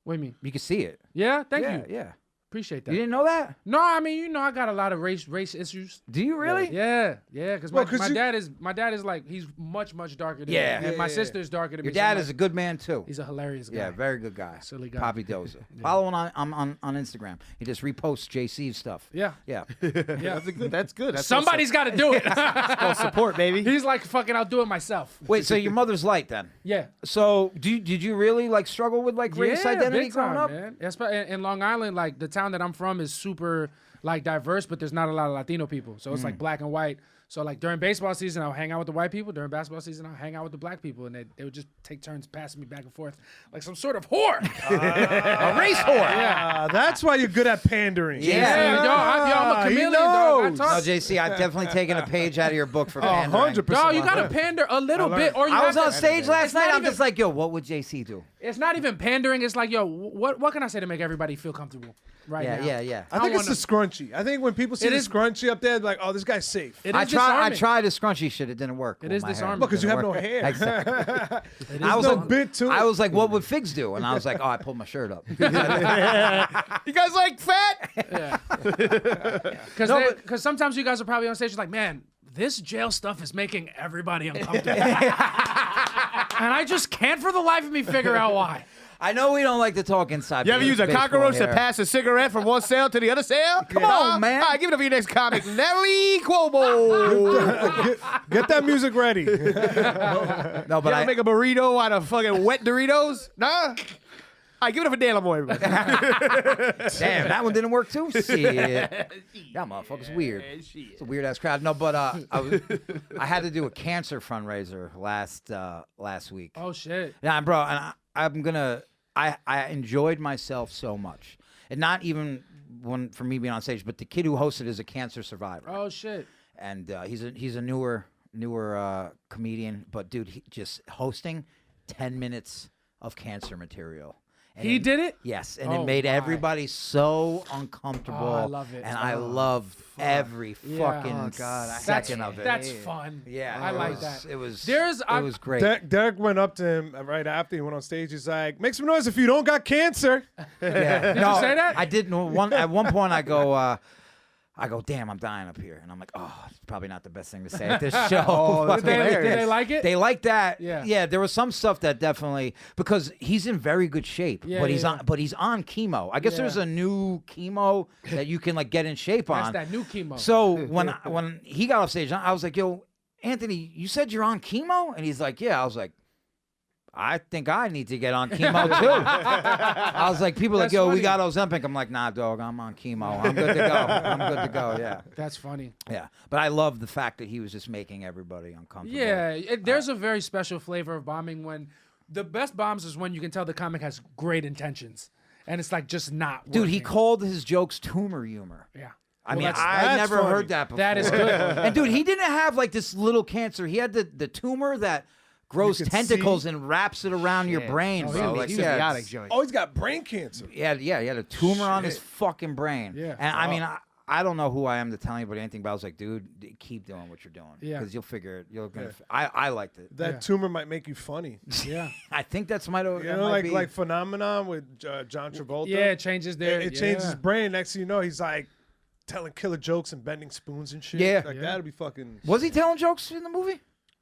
What do you mean? You can see it. Yeah, thank yeah, you. Yeah. Appreciate that. You didn't know that? No, I mean, you know, I got a lot of race issues. Do you really? Yeah, because Well, my 'cause you- dad is like he's much darker than Yeah. me, and my Yeah. sister's darker than Your me. so I'm dad like, is a good man too. he's a hilarious guy. Yeah, very good guy. Silly guy. Poppy Doza. Follow him on Instagram. He just reposts JC's stuff. Yeah. Yeah. Yeah. That's good. That's Somebody's got to do it. called support, baby. He's like, fucking, I'll do it myself. Wait, so your mother's light then? Yeah. So did you really like struggle with like race identity big growing time, up? man. In Long Island, like the town that I'm from is super like diverse, but there's not a lot of Latino people. So it's like black and white. So like during baseball season, I'll hang out with the white people. During basketball season, I'll hang out with the black people, and they would just take turns passing me back and forth like some sort of whore, A race whore. Yeah. That's why you're good at pandering. Yeah, I'm a he chameleon, dog. I knows. No, talk. JC, I've definitely taken a page out of your book for pandering. 100%. No, you gotta pander a little bit, or you I was have on to- stage last It's not night. I'm even- just like, yo, what would JC do? It's not even pandering. It's like, yo, what can I say to make everybody feel comfortable right Yeah, now? yeah, yeah. I think it's the scrunchie. I think when people see It the is- scrunchie up there, they're like, oh, this guy's safe. It I is disarming. tried a scrunchy shit. It didn't work. It with is my hair. disarming. Because you Didn't have no work. hair. Exactly. It I is was no like, bit to it. I was like, what would figs do? And I was like, oh, I pulled my shirt up. You guys like fat? Yeah. Because sometimes you guys are probably on stage like, man, this jail stuff is making everybody uncomfortable. And I just can't for the life of me figure out why. I know we don't like to talk inside. You ever use a baseball cockroach to here. pass a cigarette from one cell to the other cell? Come on, man. All right, give it up for your next comic, Nelly Cuomo. Get that music ready. No, You but ever make a burrito out of fucking wet Doritos? Nah? All right, give it up for Dan Lamoy, everybody. damn, that one didn't work too. Shit. That motherfucker's weird. It's a weird ass crowd. No, but I had to do a cancer fundraiser last week. Oh, shit. Yeah, bro, and I enjoyed myself so much, and not even for me being on stage, but the kid who hosted is a cancer survivor. Oh, shit. And he's a newer comedian, but dude, he just hosting 10 minutes of cancer material. And He did it? Yes, and Oh, it made my. everybody so uncomfortable. Oh, I love it. And I loved every fucking second of it. That's fun. Yeah, I it like was- that. It was There's- it was great. Derek went up to him right after he went on stage. He's like, make some noise if you don't got cancer. Yeah. Did you say that? I didn't. At one point, I go, damn, I'm dying up here, and I'm like, oh, it's probably not the best thing to say at this show. Did they like it? They like that. Yeah. Yeah. There was some stuff that definitely because he's in very good shape, Yeah, but yeah, he's yeah. on. But he's on chemo. I guess there's Yeah. a new chemo that you can like get in shape That's on. that new chemo. So when he got off stage, I was like, yo, Anthony, you said you're on chemo, and he's like, yeah. I was like, I think I need to get on chemo too. I was like, people are like, That's yo, we funny. got Ozempic. I'm like, nah, dog, I'm on chemo. I'm good to go. I'm good to go. Yeah. That's funny. Yeah. But I love the fact that he was just making everybody uncomfortable. Yeah, there's a very special flavor of bombing when the best bombs is when you can tell the comic has great intentions and it's like just not Dude, he working. called his jokes tumor humor. Yeah. I Well, mean, that's- I that's never funny. heard that before. That is good. And dude, he didn't have like this little cancer. He had the tumor that grows could tentacles see? and wraps it around your brain, Oh, bro. he- Like, he- he had- Symbiotic joint. Oh, he's got brain cancer. he had a tumor on his fucking brain. Yeah. And I mean, I don't know who I am to tell anybody anything, but I was like, dude, keep doing what you're doing. Yeah. Because you'll figure it. You're gonna. I liked it. That tumor might make you funny. Yeah. I think that's might have. You know, like Phenomenon with John Travolta. Yeah, it changes their It changed his yeah. brain. Next thing you know, he's like telling killer jokes and bending spoons and shit. Yeah. Like that'd be fucking. Was he telling jokes in the movie?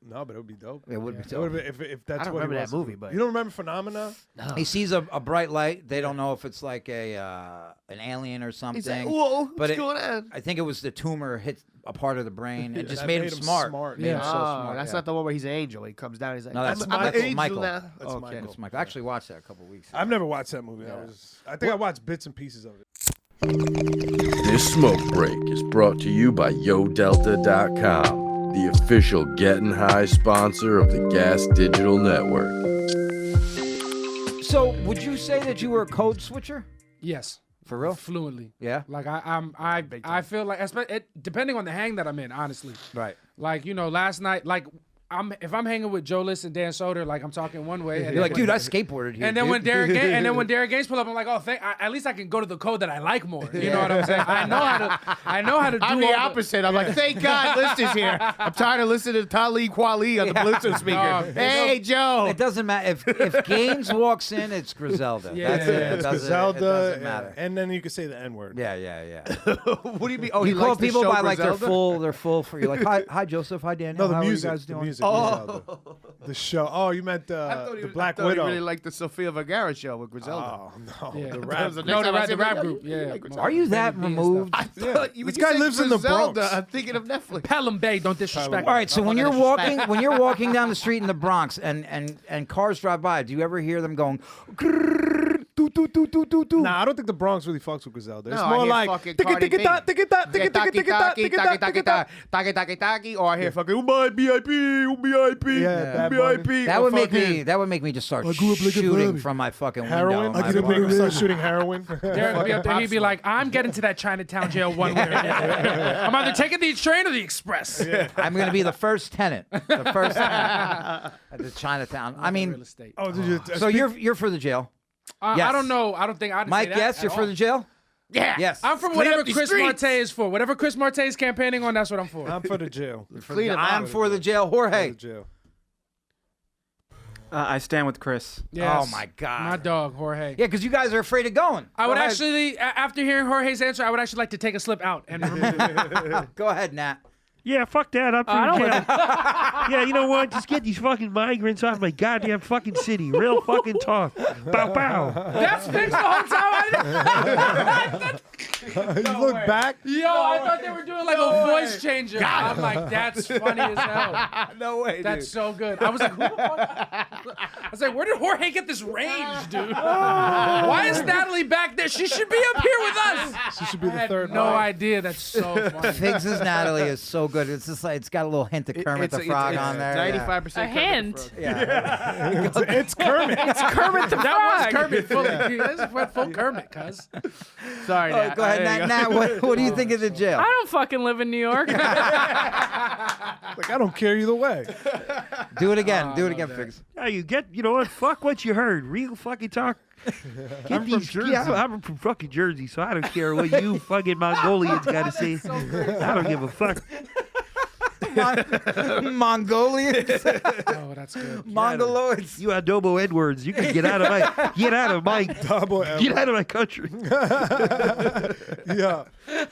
No, but it would be dope. It would be It dope. would be if that's I don't what remember he that was. movie, but You don't remember Phenomenon? He sees a bright light. They don't know if it's like an alien or something. he's like, whoa, But what's it- going on? I think it was the tumor hit a part of the brain. It just That made him smart. Made him Yeah. so smart. That's yeah. not the one where he's an angel. He comes down. He's like, No, that's I'm an Michael. angel Michael. now. That's Okay. Michael. It's Michael. I actually watched that a couple weeks ago. I've never watched that movie. I think I watched bits and pieces of it. This smoke break is brought to you by YoDelta.com, the official Getting High sponsor of the Gas Digital Network. So, would you say that you were a code switcher? Yes. For real? Fluently. Yeah. Like I feel like depending on the hang that I'm in, honestly. Right. Like, you know, last night, like if I'm hanging with Joe List and Dan Soder, like I'm talking one way. And You're like, then dude, I skateboarded here. And then dude. when Derek Gaines pull up, I'm like, oh, at least I can go to the code that I like more. You know what I'm saying? I know how to do. I'm the all opposite. I'm like, thank God List is here. I'm tired of listening to Talib Kweli on the Bluetooth speaker. No, Hey, Joe. It doesn't matter if Gaines walks in, it's Griselda. Yeah. That's it. Yeah, It It's doesn't, Griselda, it doesn't matter. and then you can say the N word. Yeah. What do you mean? Oh, he You call likes the people show by like Griselda? they're full for you. Like, hi Joseph, hi Daniel. No, the How music. are you guys doing? The music. Griselda. The show. Oh, you meant the Black I thought Widow. He really liked the Sofia Vergara show with Griselda. Oh no, Yeah. the That rap. was the No, next time I the said, rap "Oh, group. you Yeah. like Griselda." Are you that Benny B and removed? I thought you This when you guy said lives in the Griselda, Bronx. I'm thinking of Netflix. Pelham Bay, don't disrespect. All right, so when you're disrespect. walking down the street in the Bronx and cars drive by, do you ever hear them going? "Grrrr, doo, doo, doo, doo, doo, doo"? Nah, I don't think the Bronx really fucks with Griselda. It's No, I more hear like fucking tiki Cardi tiki B. ta tiki ta tiki Yeah, tiki tiki ta tiki ta tiki ta. taki, or I hear fucking "Umay BIP, BIP, Yeah, Bad Bunny. BIP." That would make me just start grew up like a shooting baby. from my fucking Heroin. window. I get in my him start shooting heroin. Derek would be up there. He'd be like, I'm getting to that Chinatown jail one way or another. I'm either taking the train or the express. I'm going to be the first tenant. The first tenant at the Chinatown. I Real mean, estate. Oh, did you? so you're for the jail. Yes. I don't know. I don't think I'd Mike, say that yes, at you're for all. the jail? Yeah. Yes. I'm for Clean whatever up these Chris streets. Marte is for. Whatever Chris Marte is campaigning on, that's what I'm for. I'm for the jail. Clean them I'm out. for the jail. For Jorge. the jail. I stand with Chris. Yes. Oh, my God. My dog, Jorge. Yeah, because you guys are afraid of going. I would Go ahead. actually, after hearing Jorge's answer, I would actually like to take a slip out and remove it. Go ahead, Nat. Yeah, fuck that. I'm I for don't jail. Yeah, you know what? Just get these fucking migrants out of my goddamn fucking city. Real fucking talk. Bow, bow. That's fixed the whole time. You look back. Yo, I thought they were doing like a voice changer. I'm like, that's funny as hell. No way, That's dude. so good. I was like, who the fuck? I was like, where did Jorge get this range, dude? Why is Natalie back there? She should be up here with us. She should be I the had third no mic. idea. That's so funny. Figs' Natalie is so good. It's just like it's got a little hint of Kermit the Frog on there. 95% A hint. Yeah. It's Kermit. It's Kermit the Frog. That was Kermit fully. This went full Kermit, cuz. Sorry, Oh, Nat. go ahead, There you Nat. go. Nat, what do you think of the jail? I don't fucking live in New York. Like, I don't care either way. Do it again. Do it again, Figs. Yeah, you know what? Fuck what you heard. Real fucking talk. I'm from Jersey. Yeah, I'm from fucking Jersey, so I don't care what you fucking Mongolians got to say. I don't give a fuck. Mongolians, Oh, that's good. Mongoloids. You adobo Edwards. You can get out of my Double L. get out of my country. Yeah.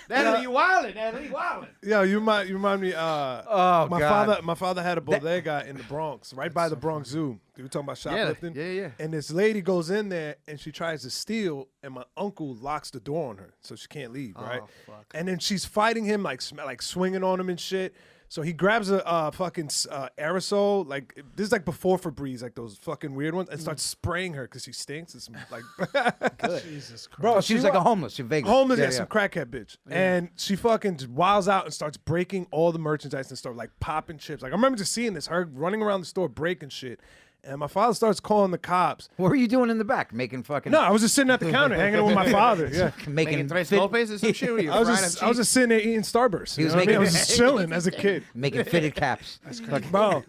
Natalie, you wildin', Natalie, wildin'. Yeah, you remind me. Oh, my God. my father had a bodega in the Bronx, right by the Bronx Zoo. We were talking about shoplifting. yeah. And this lady goes in there and she tries to steal, and my uncle locks the door on her, so she can't leave. Right. Fuck. And then she's fighting him, like swinging on him and shit. So he grabs a fucking aerosol, like this is like before Febreze, like those fucking weird ones, and starts spraying her because she stinks. It's like Jesus Christ. bro, She was like a homeless in Vegas. homeless, Yeah, some crackhead bitch, and she fucking just wilds out and starts breaking all the merchandise and stuff, like popping chips. Like I remember just seeing this, her running around the store breaking shit, and my father starts calling the cops. What were you doing in the back? Making fucking No, I was just sitting at the counter hanging out with my father. Yeah. making Tres fit- Lopez or some shit? Were you I was frying just up cheese? sitting there eating Starburst. He You was know what I mean? I making- was just chilling as a kid. making fitted caps. Bro,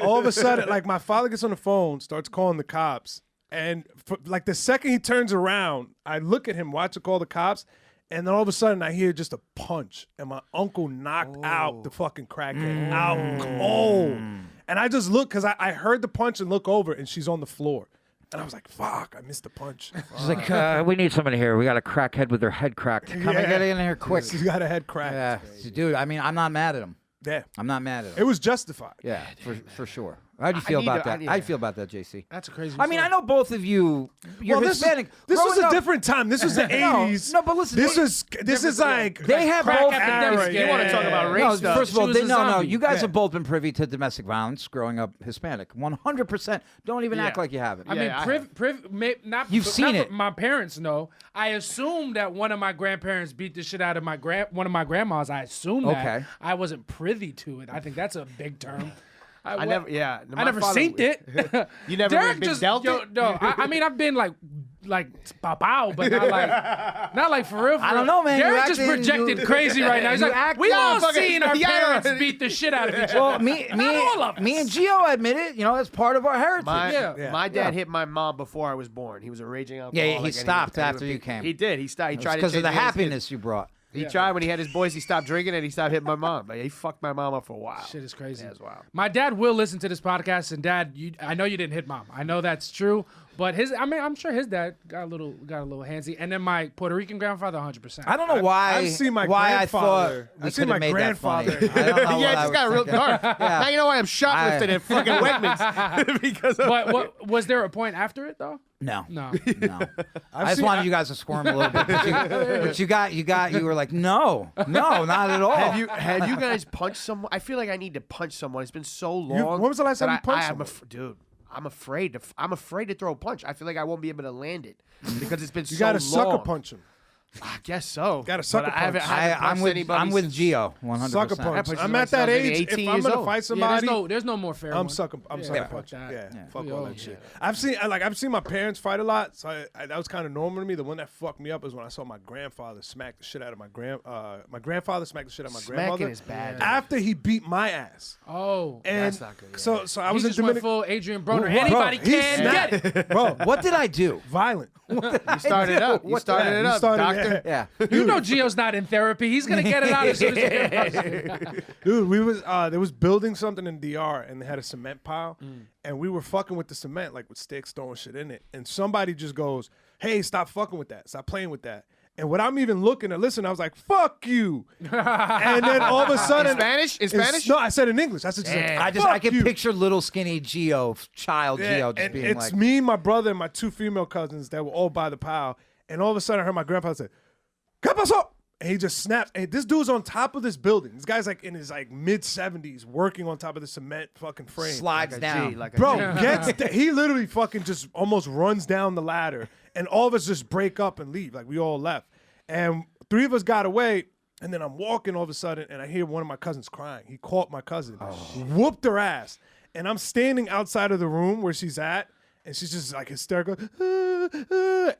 all of a sudden, like my father gets on the phone, starts calling the cops, and like the second he turns around, I look at him, watch him call the cops, and then all of a sudden I hear just a punch, and my uncle knocked out the fucking crackhead out cold, and I just look because I heard the punch and look over, and she's on the floor, and I was like, "Fuck, I missed the punch." She's like, we need somebody here. We got a crackhead with their head cracked. Come and get in here quick. She's got a head crack. Yeah, dude. I mean, I'm not mad at him. Yeah, I'm not mad at it him. was justified. Yeah, for sure. How do you feel about that? need How do to- you feel about that, JC? That's a crazy I mean, story. I know both of you. You're Well, Hispanic. This was Growing a up- different time. This was the No, 80s. no, but listen, This is like They have crack both. epidemic. You want to talk about race No, stuff? first of all, She was a no. zombie. You guys Yeah. have both been privy to domestic violence growing up Hispanic. 100%. Don't even act Yeah. like you haven't. I mean, I not. You've seen not it. My parents know. I assume that one of my grandparents beat the shit out of one of my grandmas. I assume that. Okay. I wasn't privy to it. I think that's a big term. I never, yeah. I never seen it. You never Derek been just dealt yo, it? no. I mean, I've been like pow, but not like for real. For I don't real. know, man. Derek You just acting- projected you- crazy right now. He's you like, act- we've all fucking- seen our yeah. parents beat the shit out of each other. Well, me all of us. and Gio admit it. You know, that's part of our heritage. My dad hit my mom before I was born. He was a raging alcoholic. Yeah, he and stopped would after beat- you came. He did. He stopped. He tried to because of change the his kids. happiness you brought. He tried when he had his boys. He stopped drinking and he stopped hitting my mom. But he fucked my mom up for a while. Shit is crazy. Yeah, it's wild. My dad will listen to this podcast, and Dad, I know you didn't hit Mom. I know that's true, but I'm sure his dad got a little handsy, and then my Puerto Rican grandfather, 100%. I don't know why. I've seen my why grandfather. I thought we I've seen could have my made grandfather. that funny. I don't know Yeah, what it I just was got real thinking. dark. Yeah. Now you know why I'm shoplifting at fucking Wegmans because of But what was there a point after it though? No. No. I just wanted you guys to squirm a little bit, but you were like, no, not at all. Have you guys punched someone? I feel like I need to punch someone. It's been so long. when was the last time you punched someone? Dude, I'm afraid to throw a punch. I feel like I won't be able to land it because it's been so You long. got to sucker punch him. I guess so. Gotta sucker But I haven't- punch. I haven't I'm punched with anybody with since- Gio, 100%. Sucker punch. punched I'm at that myself maybe age. 18 If I'm years gonna old. fight Yeah, somebody, there's no more fair. I'm one. sucker Yeah, punch. fuck that. Yeah, fuck We all all- that shit. I've seen my parents fight a lot, so that was kind of normal to me. The one that fucked me up is when I saw my grandfather smack the shit out of my grandfather smack the shit out of my Smacking grandmother is bad. after he beat my ass. Oh, And That's not good, yeah. so I he was in just went Dominican. full Adrian Broner. Bro, Anybody he can snapped. get it. Bro, What did I do? violent. You started it up. You What started did I it do? up. You started- Dr. Yeah. You know Gio's not in therapy. He's gonna get it out as soon as he gets Dude, we was there was building something in DR and they had a cement pile and we were fucking with the cement like with sticks throwing shit in it and somebody just goes, "Hey, stop fucking with that. Stop playing with that." And without me even looking to listen, I was like, "Fuck you!" And then all of a sudden, In Spanish? No, I said in English. I said, just I can picture little skinny child Gio just and being it's like, me, my brother, and my 2 female cousins that were all by the pile. And all of a sudden, I heard my grandfather say, "¿Qué pasó?" And he just snaps. And this dude's on top of this building. This guy's like in his like mid-70s, working on top of the cement fucking frame. slides down. Bro, he literally fucking just almost runs down the ladder, and all of us just break up and leave. Like we all left, and 3 of us got away. And then I'm walking all of a sudden, and I hear one of my cousins crying. He caught my cousin, whooped her ass, and I'm standing outside of the room where she's at, and she's just like hysterical,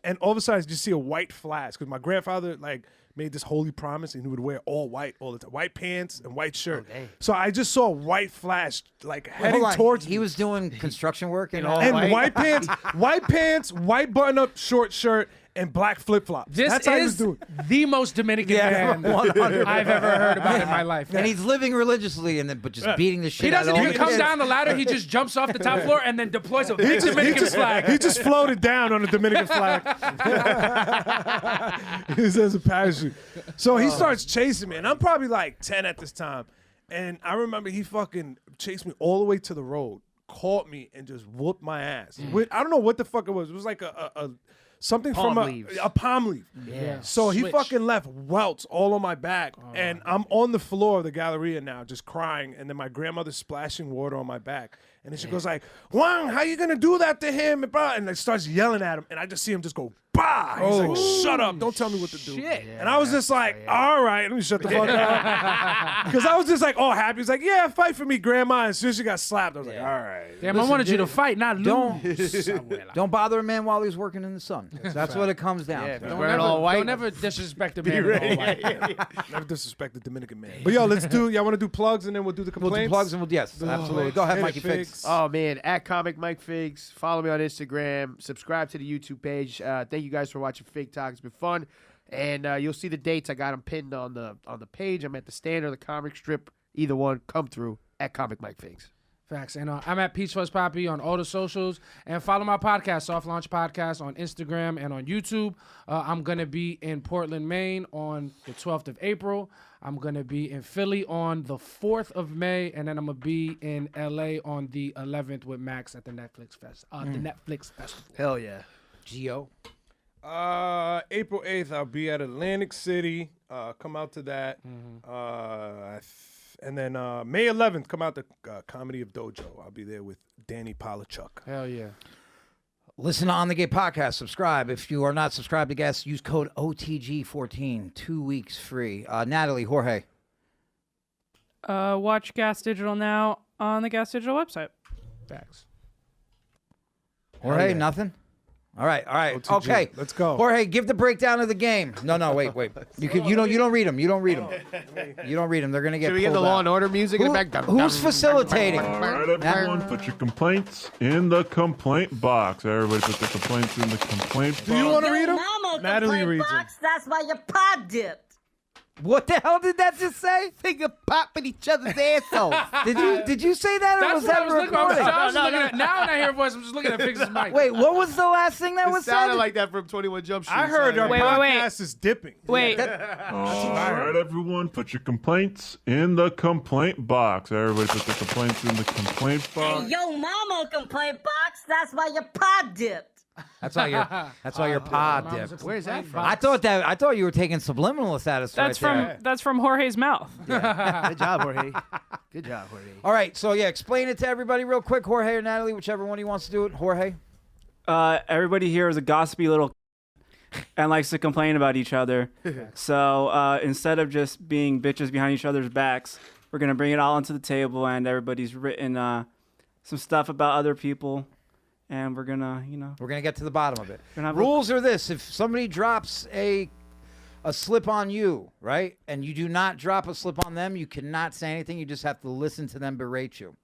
and all of a sudden I just see a white flash because my grandfather like made this holy promise and he would wear all white all the time, white pants and white shirt. So I just saw a white flash like heading towards me. He was doing construction work and all. And white pants, white button-up short shirt, and black flip-flops. This That's how he was is doing. the most Dominican man 100%. I've ever heard about in my life. And he's living religiously, and then but just beating the shit He doesn't out of even all come the down the ladder. He just jumps off the top floor and then deploys a big Dominican flag. He just floated down on the Dominican flag. He says a parachute. So he starts chasing me, and I'm probably like 10 at this time. And I remember he fucking chased me all the way to the road, caught me, and just whooped my ass. I don't know what the fuck it was. It was like a something Palm from leaves. a palm leaf. Yeah. So he Switch. fucking left welts all on my back, and I'm on the floor of the Galleria now, just crying. And then my grandmother's splashing water on my back, and then she goes like, "Juan, how you gonna do that to him?" And like starts yelling at him, and I just see him just go, "Bah!" He's like, "Shut up! Don't tell me what to do." And I was just like, "All right, let me shut the fuck up," because I was just like all happy. He's like, "Yeah, fight for me, grandma." And as soon as she got slapped, I was like, "All right." Damn, I wanted you to fight, not lose. Don't bother a man while he's working in the sun. That's what it comes down to. Don't ever disrespect a man in all white. Never disrespect the Dominican man. But yo, y'all want to do plugs and then we'll do the We'll complaints? do plugs and yes, absolutely. Go ahead, Hit it, Mikey Fix. Oh man, at Comic Mike Figs. Follow me on Instagram. Subscribe to the YouTube page. Thank you guys for watching Fig Talk. It's been fun, and you'll see the dates. I got them pinned on the page. I'm at the stand or the comic strip. Either one, come through at Comic Mike Figs. Facts. And I'm at Peach Fuzz Poppy on all the socials. And follow my podcast, Soft Launch Podcast, on Instagram and on YouTube. I'm going to be in Portland, Maine on the 12th of April. I'm going to be in Philly on the 4th of May. And then I'm going to be in LA on the 11th with Max at the Netflix Festival. Hell yeah. Gio. April 8th, I'll be at Atlantic City. Come out to that. And then May 11th, come out to Comedy of Dojo. I'll be there with Danny Polachuk. Hell yeah. Listen to On the Gate Podcast. Subscribe. If you are not subscribed to guests, use code OTG14. 2 weeks free. Natalie, Jorge. Watch Gas Digital now on the Gas Digital website. Facts. Jorge, nothing? All right. OTG. Okay. Let's go. Jorge, give the breakdown of the game. No, wait. You don't read them. You don't read them. They're gonna get Should we get the pulled Law out. and Order music in the back? Who's facilitating? All right, everyone, put your complaints in the complaint box. Everybody put their complaints in the complaint box. Do you want to read them? Mama Natalie reads them. That's why your pod dipped. What the hell did that just say? Finger popping each other's assholes. Did you say that, or That's was what that I was looking for. recording? I was just looking at, now when I hear a voice, I'm just looking at Fix's mic. Wait, what was the last thing that It was sounded said? like that from 21 Jump Street. I heard our Wait, podcast is dipping. Wait. All right, everyone, put your complaints in the complaint box. Everybody put their complaints in the complaint box. Hey, yo, mama complaint box. That's why your pod dipped. That's why your pod dipped. Where's that from? I thought you were taking subliminal status. That's right there. that's from Jorge's mouth. Good job, Jorge. Good job, Jorge. All right, so yeah, explain it to everybody real quick, Jorge or Natalie, whichever one he wants to do it. Jorge. Everybody here is a gossipy little and likes to complain about each other. So instead of just being bitches behind each other's backs, we're going to bring it all onto the table, and everybody's written some stuff about other people, and we're going to, We're gonna get to the bottom of it. Gonna have Rules are this: if somebody drops a slip on you, right, and you do not drop a slip on them, you cannot say anything. You just have to listen to them berate you.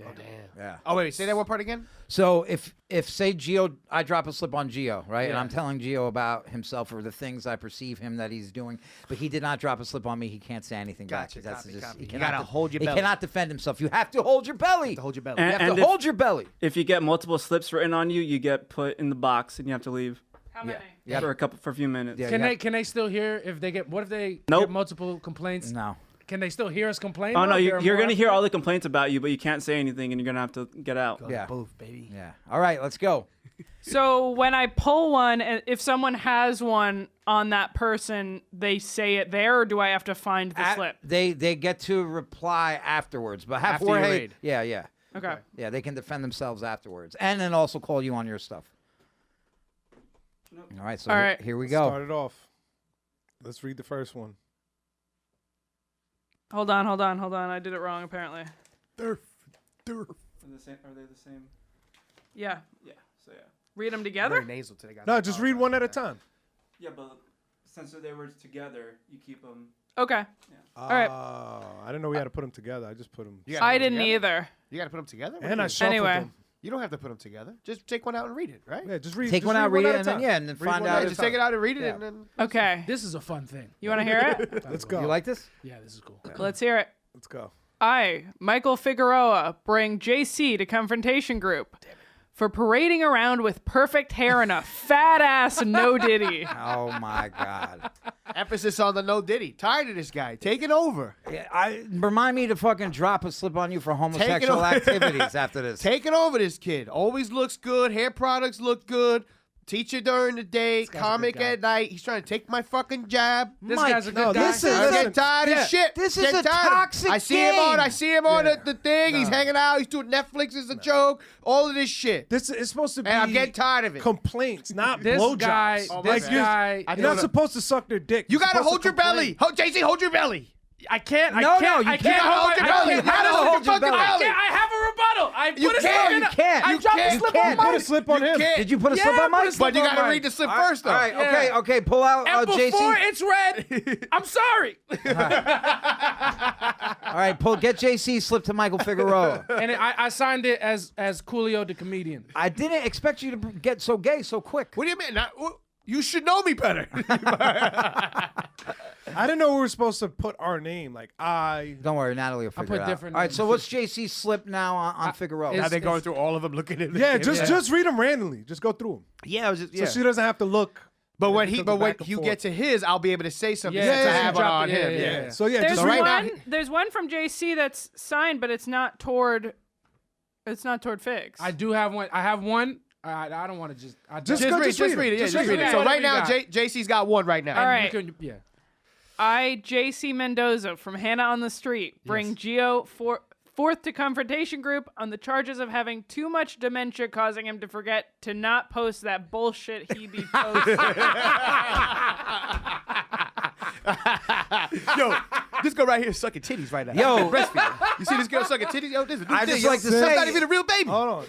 Oh, damn. Yeah. Oh, wait, say that one part again? So if say Gio, I drop a slip on Gio, right? And Yeah. I'm telling Gio about himself or the things I perceive him that he's doing, but he did not drop a slip on me. He can't say anything Gotcha, back. That's copy, just, copy. he You cannot gotta hold your He belly. cannot defend himself. You have to hold your belly. Hold your belly. You have And to if- hold your belly. If you get multiple slips written on you, you get put in the box and you have to leave. How many? Yeah. For a few minutes. Yeah. Can they still hear if they get? What if they Nope. get multiple complaints? No. Can they still hear us complain? Oh though, no, if there are you're more gonna after hear that? all the complaints about you, but you can't say anything, and you're gonna have to get out. Yeah. Both, baby. Yeah. All right, let's go. So when I pull one, if someone has one on that person, they say it there, or do I have to find the slip? They get to reply afterwards, but have After you Jorge. raid. Yeah. Okay. Yeah, they can defend themselves afterwards, and then also call you on your stuff. All right, so All right. here we go. Start it off. Let's read the first one. Hold on. I did it wrong, apparently. Durf. Are they the same? Yeah. Yeah. So yeah. Read them together? Very nasal today, guys. No, just read one at a time. Yeah, but since they were together, you keep them. Okay. All right. I didn't know we had to put them together. I just put them. You gotta I put 'em didn't together? either. You got to put them together? And I shuffled Anyway. them. You don't have to put them together. Just take one out and read it, right? Yeah, just read. Take just one out, read at it, a and then time. find Read out. one Yeah, at a just time. take it out and read it, Yeah. and then Okay. This is a fun thing. You want to hear it? Let's go. You like this? Yeah, this is cool. Let's hear it. Let's go. I, Michael Figueroa, bring JC to Confrontation Group for parading around with perfect hair and a fat ass no diddy. Oh my God! emphasis on the no diddy. Tired of this guy. Take it over. I remind me to fucking drop a slip on you for homosexual over. activities after this. Take it over, this kid. Always looks good. Hair products look good. Teacher during the day, comic at night. He's trying to take my fucking job. This Mike, guy's a good no, guy. this is- I'm listen, getting tired of shit. this is Getting a tired. toxic I see him on. I game. see him on the thing. He's hanging out. He's doing Netflix as a joke. All of this shit. This is supposed to be. And I'm getting tired of it. Complaints, not This blowjobs. guy, Oh, this my guy. bad. You're not supposed to suck their dick. You You're gotta supposed hold to your belly. complain. JC, hold your belly. I can't. No, I can't. no, you I can't can't hold your belly. I You can't. gotta hold your I fucking belly. can't. I have a rebuttal. I You put a can't. slip in You it. can't. I You dropped a can't. slip You on can't. Mike. Put a slip on him. can't. Did you put a Yeah, slip I on put a Mike? slip But you on gotta Mike. read the slip first, though. All right, okay, Yeah. okay. Pull out And before JC. it's red, I'm sorry. All right, get JC slip to Michael Figueroa. And I signed it as Coolio the comedian. I didn't expect you to get so gay so quick. What do you mean? You should know me better. I didn't know we were supposed to put our name. Like I. Don't worry, Natalie will figure put it out. different All right, names. so what's JC's slip now on Figueroa? Now they're going through all of them, looking at Yeah, just read them randomly. Just go through them. Yeah, I was just, So she doesn't have to look. But when Because he, of but when back and you forth. get to his, I'll be able to say something Yeah, to yeah, have it drop on it, him. yeah. So yeah, There's just read right one. now- There's one from JC that's signed, but it's not toward. It's not toward Figs. I do have one. I have one. I don't want to just. Just Just go- read, just just read read it. it. Yeah, Just just read read it. it. So Whatever right you now, got. JC's got one right now. All right. Yeah. I, JC Mendoza from Hannah on the Street, bring Gio forth to Confrontation Group on the charges of having too much dementia, causing him to forget to not post that bullshit he be posting. Yo, this girl right here is sucking titties right now. Yo. Breastfeeding. You see this girl sucking titties? Yo, this is a new I thing. just yo. like to That's say- not even a real baby. Hold on.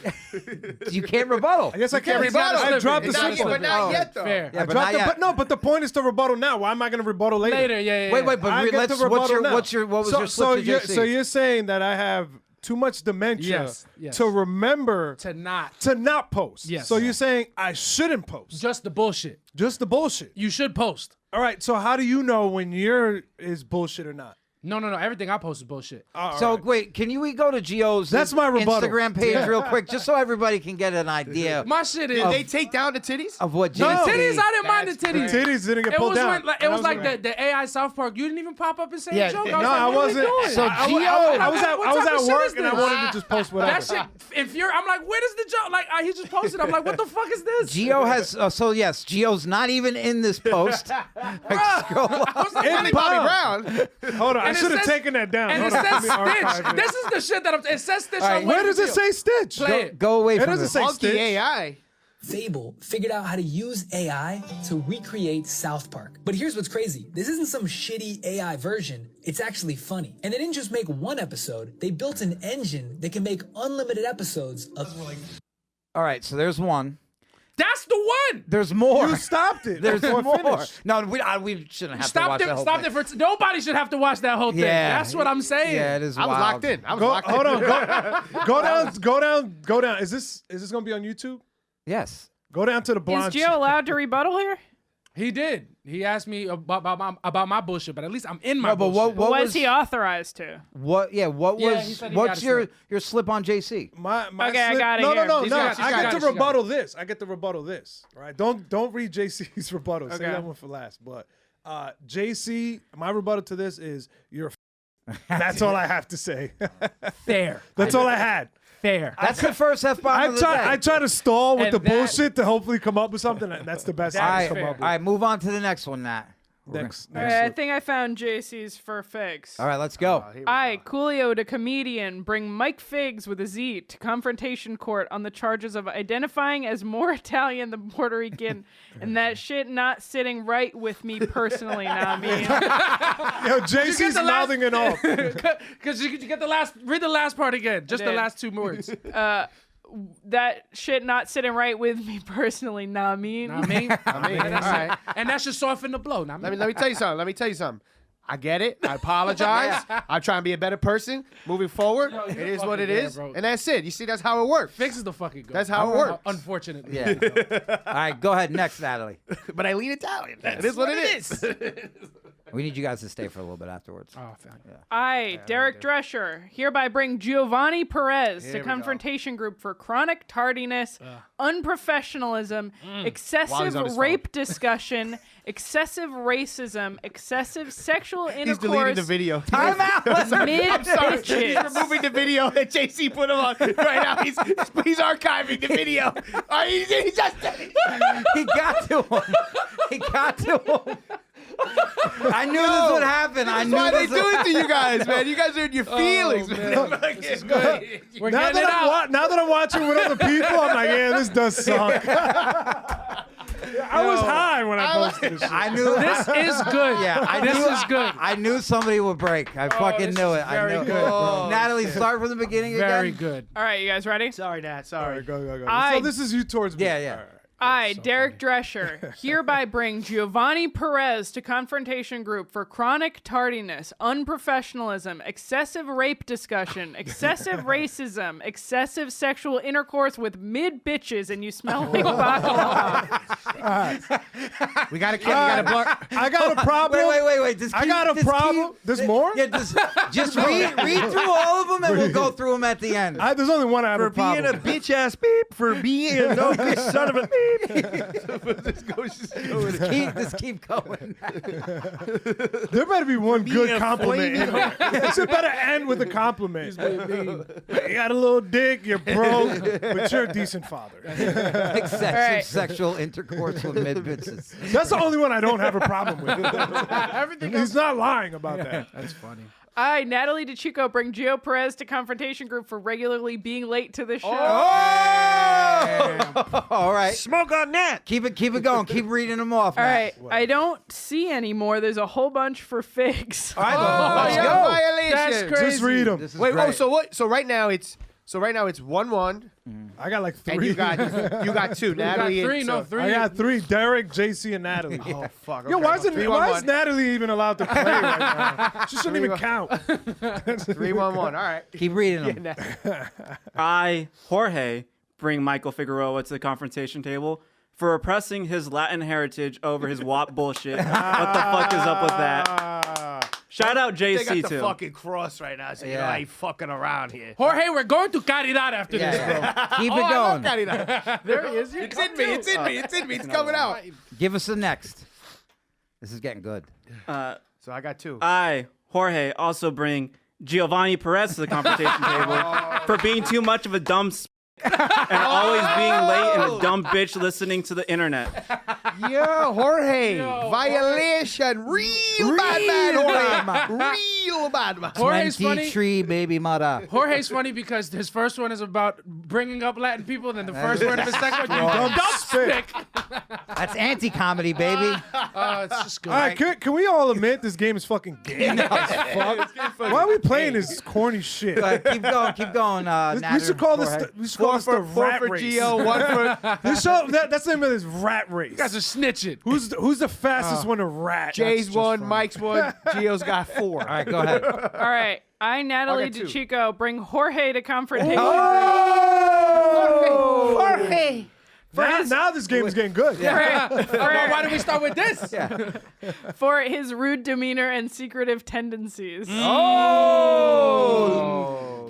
You can't rebuttal. I guess I can't rebuttal. I dropped the Not slip yet, on. but not Oh. yet, though. Fair. Yeah, I but dropped not the, yet. but no, but the point is to rebuttal now. Why am I going to rebuttal later? Later, yeah. Wait, but I get to rebuttal now. what was your slip to JC? So you're saying that I have too much dementia Yes. to remember To not. to not post. Yes. So you're saying I shouldn't post. Just the bullshit. Just the bullshit. You should post. All right. So how do you know when your is bullshit or not? No. Everything I post is bullshit. So wait, can we go to Gio's That's my rebuttal. Instagram page real quick, just so everybody can get an idea My shit is. Did they take down the titties? of what the JC. titties, I didn't mind the The titties. titties didn't get It pulled was down. when, it was like the AI South Park. You didn't even pop up and say Yeah, a joke. no, I was No, like, I what are we wasn't. doing? So I Gio- was What at type of shit work is and I this? wanted to just post whatever. That shit infuriating. I'm like, where does the joke? Like, he just posted. I'm like, what the fuck is this? Gio has so yes, Gio's not even in this post. Scroll up. I was like, It's what is- Bobby Brown. Hold on, I And it should have says- taken that down. and it Hold on, let says me archive Stitch. it. This is the shit that it says Stitch. All right, on Where Wait does a it say Stitch? Play it. Go away It from doesn't this. say Monkey Stitch. AI. Fable figured out how to use AI to recreate South Park. But here's what's crazy. This isn't some shitty AI version. It's actually funny. And they didn't just make one episode. They built an engine that can make unlimited episodes of... All right, so there's one. That's the one. There's more. You stopped it. There's before more. finished. No, we shouldn't have to watch Stop the whole thing. it. Nobody should have to watch that whole thing. Yeah. That's what I'm saying. Yeah, it is I was wild. locked in. Hold on. Go down. Is this gonna be on YouTube? Yes. Go down to the Is blonde. Gio allowed to rebuttal here? He did. He asked me about my bullshit, but at least I'm in my No, but bullshit. what was he authorized to? What? Yeah. What Yeah, was? he said he What's got a your slip on JC? My Okay, I slip- got it No, here. no. She's got it, I she's get got to it, she's got rebuttal this. I get to rebuttal this. Right? Don't read JC's rebuttal. Save Okay. that one for last. But JC, my rebuttal to this is you're. That's all I have to say. Fair. That's all I had. Fair. That's the first F-bomb of the day. I try to stall with And the that- bullshit to hopefully come up with something, and that's the best All I right, can come all up with. right, move on to the next one, Nat. Next. All right, I think I found JC's for Figs. All right, let's go. I, Coolio the comedian, bring Mike Figs with a Z to confrontation court on the charges of identifying as more Italian than Puerto Rican, and that shit not sitting right with me personally. Now, me. Yo, JC's mouthing it off. Because you get read the last part again. Just the last two words. That shit not sitting right with me personally. Nah, me. Know what I mean? All right. And that should soften the blow. Now, Let me tell you something. I get it. I apologize. I try and be a better person moving forward. It is what it is, bro. and that's it. You see, that's how it works. Fix is the fucking good. That's how it works. Unfortunately. Yeah. All right, go ahead. Next, Natalie. But I lean Italian. It is what it is. We need you guys to stay for a little bit afterwards. Oh, thank you. I, Derek Drescher, hereby bring Giovanni Perez to Confrontation Group for chronic tardiness, unprofessionalism, excessive rape discussion, excessive racism, excessive sexual intercourse. He's deleting the video. Time out. Mid He's bitches. removing the video that JC put him on right now. He's archiving the video. He just He got to him. He got to him. I knew this would happen. I knew why they this do it to you guys, man. You guys are in your feelings, man. This is good. We're Now getting it out. that I'm watching with other people, I'm like, yeah, this does suck. I was high when I posted this shit. I knew This is good. Yeah, This is good. I knew somebody would break. I fucking this knew is it. I very knew it. good, bro. Natalie, start from the beginning Very again. good. All right, you guys ready? Sorry, Nat. All Sorry. right, go. I- So this is you towards me. Yeah, yeah. All right. I, Derek Drescher, hereby bring Giovanni Perez to Confrontation Group for chronic tardiness, unprofessionalism, excessive rape discussion, excessive racism, excessive sexual intercourse with mid bitches, and you smell like bacalao. We got to blur. I got a problem. Wait. I got a problem. There's more? Yeah, just read through all of them, and we'll go through them at the end. There's only one I have For a problem being a with. bitch ass beep. For being a no good son of a beep. Just keep going. There better be one good a compliment in there. This better end with a compliment. You got a little dick, you're broke, but you're a decent father. Excessive right. sexual intercourse with mid bitches. That's the only one I don't have a problem with. Everything He's not lying about that. That's funny. I, Natalie DeChico, bring Gio Perez to Confrontation Group for regularly being late to the show. All right. Smoke on that. Keep it going. Keep reading them off. All Matt. right, I don't see anymore. There's a whole bunch for Figs. All right, let's yeah, go. violation. That's crazy. Just read them. This is Wait, great. so what? So right now it's 1-1, I got like and three. you got two. You got Natalie, three, and no, so- three. I got three. Derek, JC, and Natalie. Oh fuck. Yo, okay. why is 3-1-1. Natalie even allowed to play right now? She shouldn't even count. 3-1-1. All right. Keep reading them. I, Jorge, bring Michael Figueroa to the confrontation table for repressing his Latin heritage over his WAP bullshit. What the fuck is up with that? Shout out They JC got the too. fucking cross right now, so you know Yeah. I ain't fucking around here. Jorge, we're going to Caridad after this, bro. Keep Oh, it I love going. Caridad. There he is. It's in me. It's in me. It's in me. It's coming out. Give us the next. This is getting good. So I got two. I, Jorge, also bring Giovanni Perez to the confrontation table for being too much of a dumb and always being late and a dumb bitch listening to the internet. Yeah, Jorge. Violation. Real bad man, Jorge. Real bad man. Jorge's funny. 23 baby mother. Jorge's funny because his first one is about bringing up Latin people, and then the first word of his second one, you dumb spick. That's anti-comedy, baby. It's just good. All right, can we all admit this game is fucking gay as fuck? Why are we playing this corny shit? Keep going. We should call this. We should call this the rat for race. Geo, one for This show, that's the name of this rat race. You guys are snitching. Who's the fastest one to rat? Jay's That's just one, funny. Mike's one, Geo's got 4. All right, go ahead. All right. I, Natalie I got 2. DeChico, bring Jorge to confrontation. Jorge. Now this game is getting good. Why did we start with this? For his rude demeanor and secretive tendencies. Oh,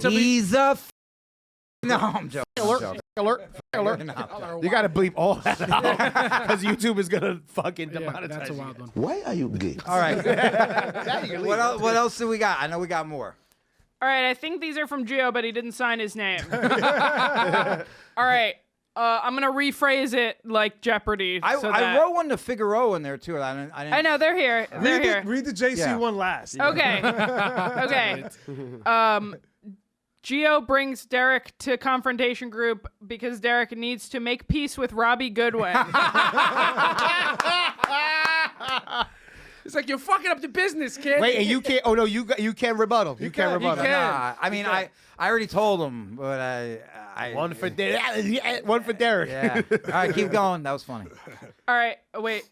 he's a. No, I'm joking. Alert. You got to bleep all that out because YouTube is going to fucking demonetize That's a you. wild one. Why are you gay? All right. Now you can leave. What else do we got? I know we got more. All right, I think these are from Gio, but he didn't sign his name. All right, I'm gonna rephrase it like Jeopardy. I that- wrote one to Figaro in there too. I didn't. I know they're here. They're here. Read the JC one last. Okay. Okay. Gio brings Derek to Confrontation Group because Derek needs to make peace with Robbie Goodwin. It's like you're fucking up the business, kid. Wait, and you can't. Oh no, you can't rebuttal. You can't rebuttal. Nah, I mean, I already told him, but I One for Derek. One for Derek. Yeah. All right, keep going. That was funny. All right. Wait.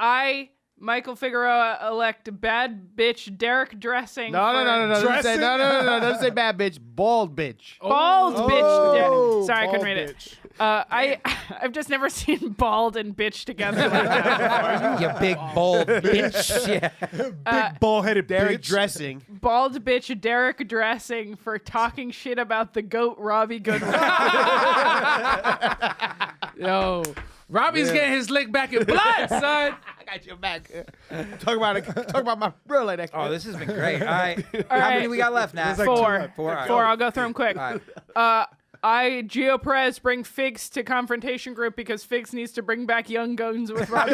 I, Michael Figueroa, elect bad bitch Derek Dressing. No. Doesn't say, no. Doesn't say bad bitch. Bald bitch. Bald bitch. Sorry, I couldn't bald read it. bitch. I've just never seen bald and bitch together like that. You big bold bitch. Yeah. Big ball-headed Derek bitch. Dressing. Bald bitch Derek Dressing for talking shit about the GOAT Robbie Goodwin. Yo, Robbie's getting his lick back in blood, son. I got your back. Talk about my real life expert. Oh, this has been great. All right. How right. many we got left now? There's like Four. Four. All right. I'll go through them quick. All right. I, Gio Perez, bring Figs to Confrontation Group because Figs needs to bring back Young Guns with Robbie.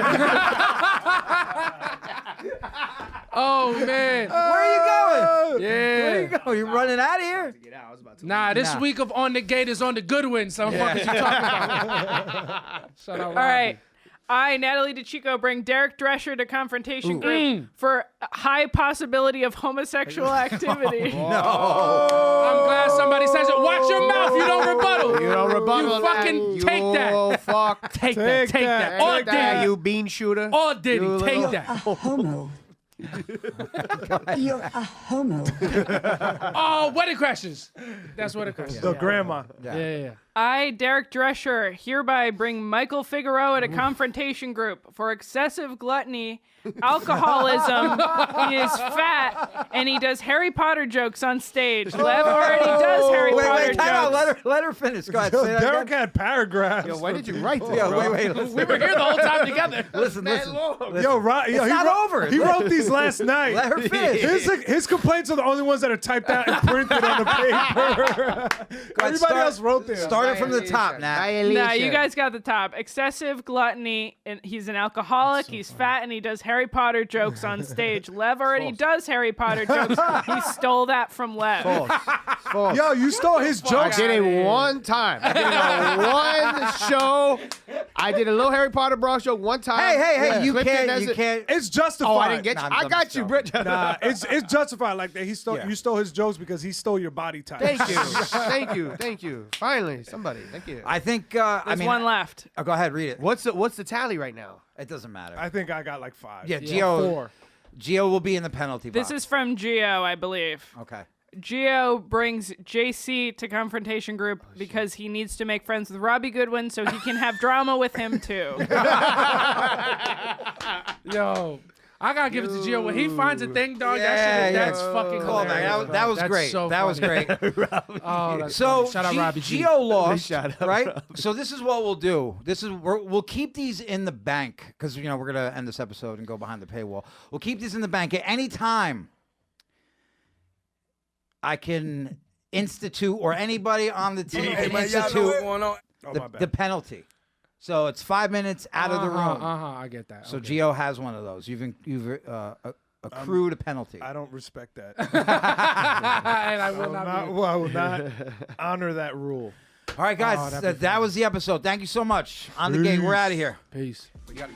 Oh man. Where are you going? Yeah. Where you going? You running out of here? Nah, this week of On the Gate is on the Goodwin. So fuck is you talking about? Shout out, All right. I, Natalie DeChico, bring Derek Drescher to Confrontation Group for high possibility of homosexual activity. No. I'm glad somebody says it. Watch your mouth. You don't rebuttal. You don't rebuttal. You fucking take that. Oh fuck. Take that. All Take that, Diddy. you bean shooter. All Diddy. You Take little- that. Homo. You're a homo. Oh, wedding crashes. That's wedding crashes. The grandma. Yeah. I, Derek Drescher, hereby bring Michael Figueroa to Confrontation Group for excessive gluttony, alcoholism, he is fat, and he does Harry Potter jokes on stage. Lev already does Harry Potter Wait, time out. jokes. Let her finish. Go ahead. Yo, Say that Derek again. had paragraphs. Yo, why did you write this, Yo, bro? wait. Listen. We were here the whole time together. Listen. Yo, It's not over. He wrote these last night. Let her finish. His complaints are the only ones that are typed out and printed on the paper. Everybody else wrote this. Start it from the top, Nat. No, you guys got the top. Excessive gluttony, and he's an alcoholic, he's fat, and he does Harry Potter jokes on stage. Lev already does Harry Potter jokes. He stole that from Lev. False. Yo, you stole his I jokes. did it one time. I did it on one show. I did a little Harry Potter Bronx joke one time. Hey, you Clipped it can't. as You a- can't. It's justified. Oh, I didn't get you. Nah, I got you, Britt. Nah, it's justified like that. You stole his jokes because he stole your body type. Thank you. Thank you. Finally, somebody. Thank you. I think. There's one left. Oh, go ahead. Read it. What's the tally right now? It doesn't matter. I think I got like 5. Yeah, Gio. 4. Gio will be in the penalty box. This is from Gio, I believe. Okay. Gio brings JC to Confrontation Group because he needs to make friends with Robbie Goodwin so he can have drama with him too. Yo, I gotta give it to Gio. When he finds a thing, dog, that's fucking Call back. hilarious. That was That's great. so That was funny. great. Oh, that's So funny. Shout out Robbie G. Gio lost, Shout out right? Robbie. So this is what we'll do. We'll keep these in the bank because we're gonna end this episode and go behind the paywall. We'll keep these in the bank at any time. I can institute, or anybody on the team can institute the penalty. So it's 5 minutes out of the room. I get that. So Okay. Gio has one of those. You've accrued a penalty. I don't respect that. And I will not. I will not honor that rule. All right, guys, that was the episode. Thank you so much. On the gate, we're out of here. Peace. We gotta-